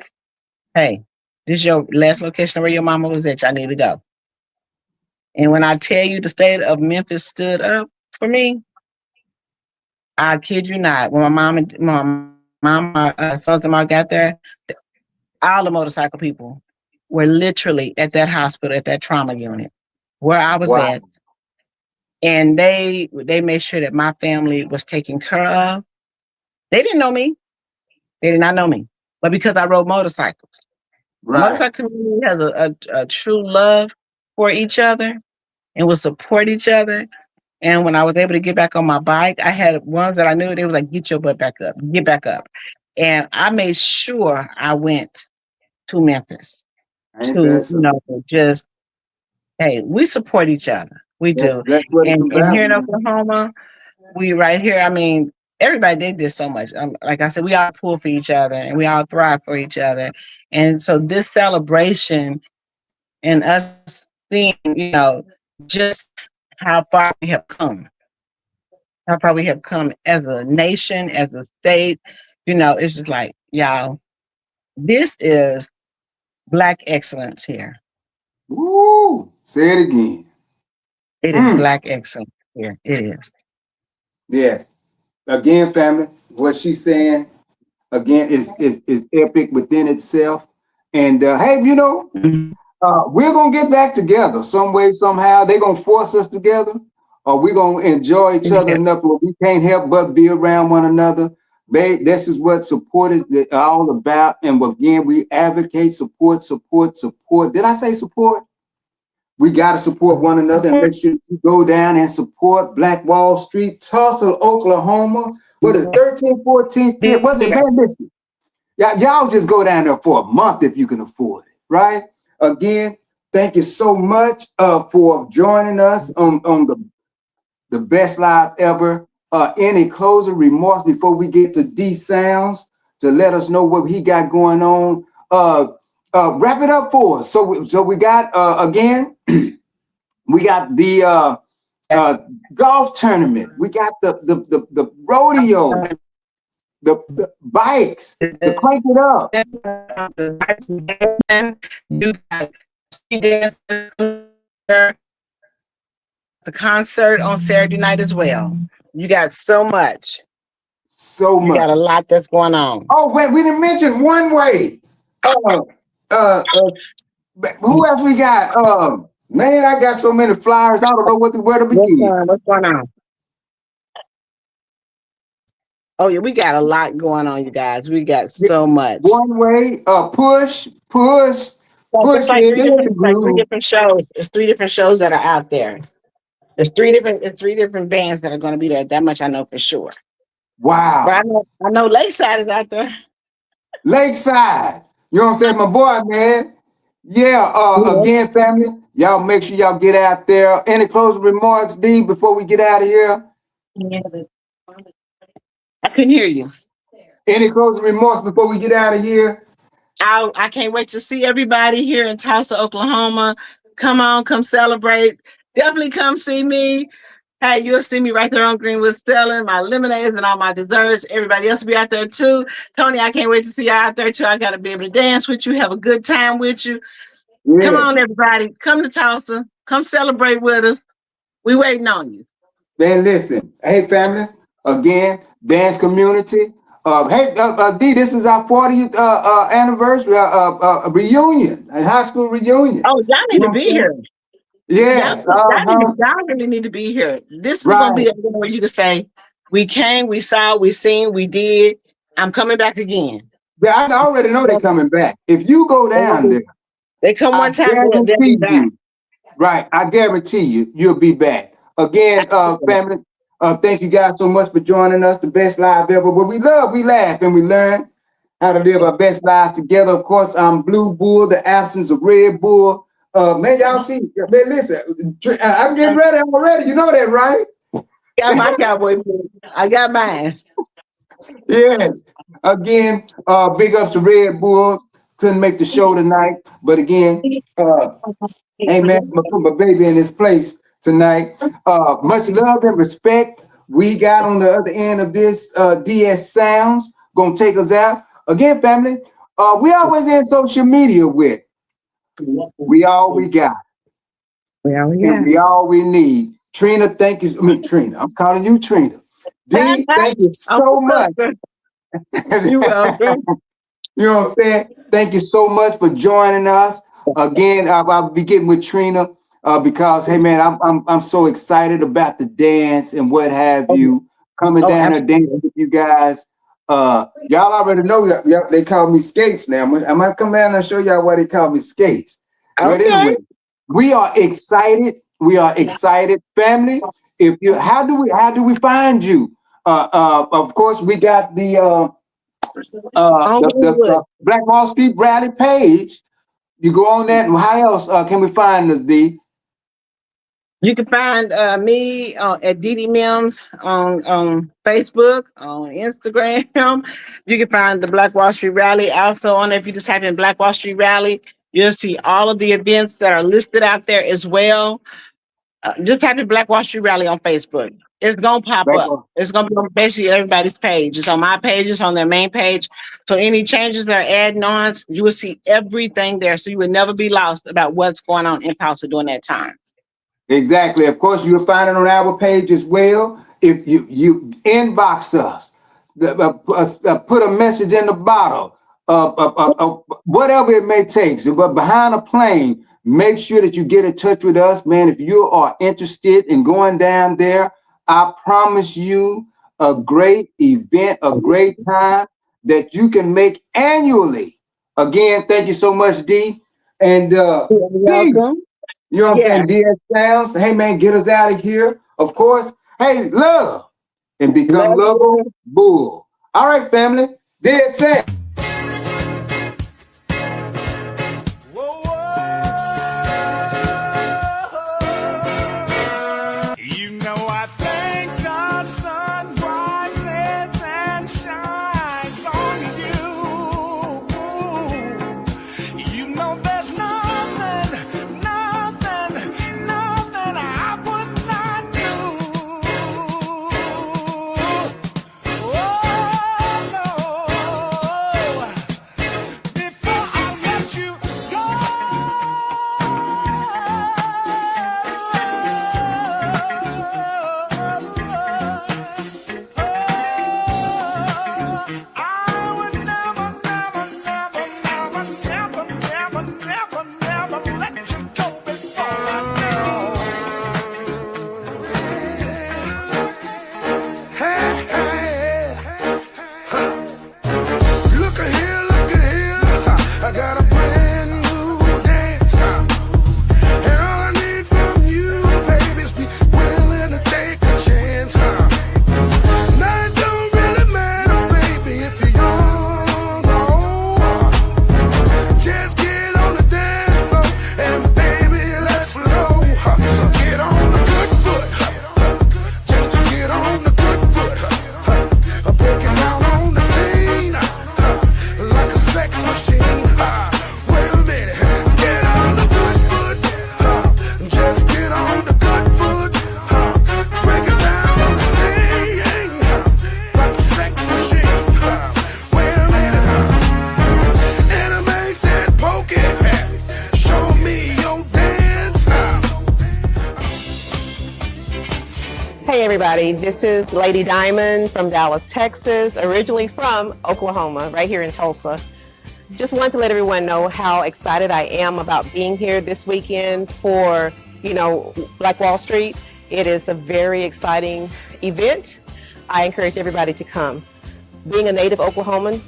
Hey, this is your last location where your mama was at. I need to go. And when I tell you the state of Memphis stood up for me, I kid you not. When my sons and mom got there, all the motorcycle people were literally at that hospital, at that trauma unit where I was wow. at. And they made sure that my family was taken care of. They didn't know me. They did not know me. But because I rode motorcycles, the Right. motorcycle community has a true love for each other and will support each other. And when I was able to get back on my bike, I had ones that I knew they was like, get your butt back up, get back up. And I made sure I went to Memphis Ain't to, that so? just, hey, we support each other. We do. That's what it's And about, here in man. Oklahoma, we right here, I mean, everybody they did so much. Like I said, we all pull for each other and we all thrive for each other. And so this celebration and us seeing, just how far we have come, as a nation, as a state, it's just like, y'all, this is Black excellence here. Woo! Say it again. It is Mm. Black excellence here. It is. Yes. Again, family, what she's saying again is epic within itself. And hey, Mhm. we're gonna get back together some way, somehow. They're gonna force us together, or we're gonna enjoy each other Yeah. enough where we can't help but be around one another. Babe, this is what support is all about. And again, we advocate support. Did I say support? We got to support one another and make sure you go down and support Black Wall Street, Tulsa, Oklahoma. What is it, 13, 14, 15? What's it, man? Listen, y'all just go down there for a month if you can afford it, right? Again, thank you so much for joining us on the best live ever. Any closing remarks before we get to D Sounds to let us know what he got going on? Wrap it up for us. So we got again, we got the golf tournament. We got the rodeo, the bikes, the crank it up. You got the concert on Saturday night as well. You got so much. So You much. got a lot that's going on. Oh, wait, we didn't mention One Way. Who else we got? Man, I got so many flyers. I don't know where to begin. What's going on? Oh yeah, we got a lot going on, you guys. We got so much. One Way, push. It's like three different shows. It's 3 different shows that are out there. There's 3 different bands that are going to be there. That much I know for sure. Wow. But I know Lakeside is out there. Lakeside. You know what I'm saying? My boy, man. Yeah, again, family, y'all make sure y'all get out there. Any closing remarks, D, before we get out of here? I couldn't hear you. Any closing remarks before we get out of here? I can't wait to see everybody here in Tulsa, Oklahoma. Come on, come celebrate. Definitely come see me. Hey, you'll see me right there on Greenwood selling my lemonades and all my desserts. Everybody else will be out there too. Tony, I can't wait to see you out there too. I got to be able to dance with you, have a good time with you. Come Yeah. on, everybody. Come to Tulsa. Come celebrate with us. We waiting on you. Man, listen. Hey, family. Again, dance community. D, this is our 40th anniversary reunion, a high school reunion. Oh, y'all need You know to what be I'm saying? here. Yes. Y'all really need to be here. This is gonna be Right. a day where you can say, "We came, we saw, we seen, we did. I'm coming back again." Yeah, I already know they're coming back. If you go down there, They come I one time, they'll be guarantee back. you. Right. I guarantee you, you'll be back. Again, family, thank you guys so much for joining us. The best live ever. What we love, we laugh, and we learn how to live our best lives together. Of course, I'm Blue Bull, the absence of Red Bull. Man, y'all see, man, listen, I'm getting ready already. You know that, right? Got my cowboy boots. I got mine. Yes. Again, big ups to Red Bull. Couldn't make the show tonight. But again, hey man, I'm gonna put my baby in his place tonight. Much love and respect. We got on the other end of this DS Sounds. Gonna take us out. Again, family, we always in social media with. We all we got. And we all we need. Trina, thank you. I mean, Trina, I'm calling you Trina. D, thank you so much. You welcome. You know what I'm saying? Thank you so much for joining us. Again, I'll be getting with Trina because, hey man, I'm so excited about the dance and what have you. Coming down there dancing with you guys. Y'all already know they call me Skates now. I might come down and show y'all why they call me Skates. But anyway, we are excited. We are excited, family. How do we find you? Of course, we got the Black Wall Street Rally page. You go on that, and how else can we find us, D? You can find me at Dee Mims on Facebook, on Instagram. You can find the Black Wall Street Rally also on there. If you just type in Black Wall Street Rally, you'll see all of the events that are listed out there as well. Just type in Black Wall Street Rally on Facebook. It's gonna pop up. It's gonna be on basically everybody's page. It's on my page. It's on their main page. So any changes that are adding on, you will see everything there. So you would never be lost about what's going on in Tulsa during that time. Exactly. Of course, you'll find it on our page as well. If you inbox us, put a message in the bottle, whatever it may take. So, but behind a plane, make sure that you get in touch with us, man. If you are interested in going down there, I promise you a great event, a great time that you can make annually. Again, thank you so much, D. And welcome. You know what I'm saying? DS Sounds. Hey man, get us out of here. Of course. Hey, love and become lovable bull. All right, family. DS Sounds. You know I thank God sun rises and shines on you. You know there's nothing I would not do. Oh no. everybody. This is Lady Diamond from Dallas, Texas, originally from Oklahoma, right here in Tulsa. Just want to let everyone know how excited I am about being here this weekend for, Black Wall Street. It is a very exciting event. I encourage everybody to come. Being a native Oklahoman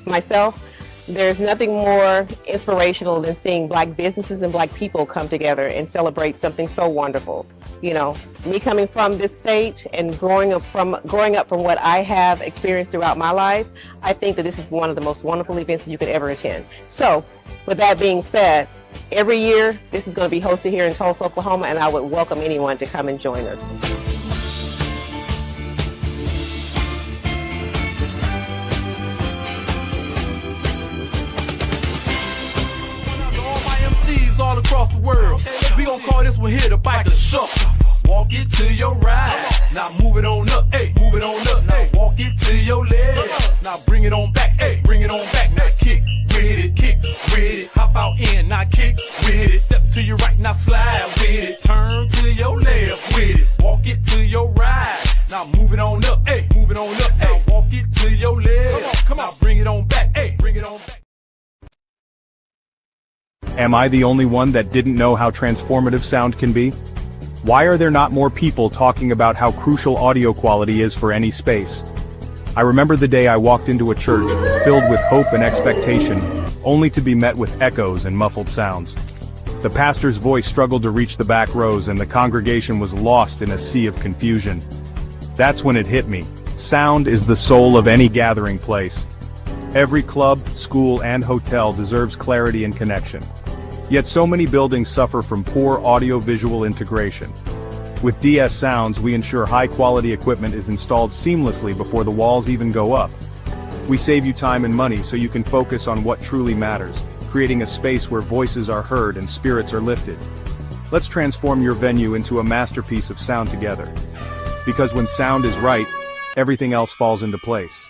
myself, there's nothing more inspirational than seeing Black businesses and Black people come together and celebrate something so wonderful. Me coming from this state and growing up from what I have experienced throughout my life, I think that this is one of the most wonderful events that you could ever attend. So, with that being said, every year this is going to be hosted here in Tulsa, Oklahoma, and I would welcome anyone to come and join us. All across the world. We gon' call this one here the biker shuffle. Walk it to your right. Now move it on up, hey, move it on up. Now walk it to your left. Now bring it on back, hey, bring it on back. Now kick with it. Hop out in, now kick with it. Step to your right, now slide with it. Turn to your left with it. Walk it to your right. Now move it on up, hey, move it on up. Now walk it to your left. Come on, now bring it on back, hey, bring it on back. Am I the only one that didn't know how transformative sound can be? Why are there not more people talking about how crucial audio quality is for any space? I remember the day I walked into a church, filled with hope and expectation, only to be met with echoes and muffled sounds. The pastor's voice struggled to reach the back rows and the congregation was lost in a sea of confusion. That's when it hit me. Sound is the soul of any gathering place. Every club, school, and hotel deserves clarity and connection. Yet so many buildings suffer from poor audio-visual integration. With DS Sounds, we ensure high-quality equipment is installed seamlessly before the walls even go up. We save you time and money so you can focus on what truly matters, creating a space where voices are heard and spirits are lifted. Let's transform your venue into a masterpiece of sound together. Because when sound is right, everything else falls into place.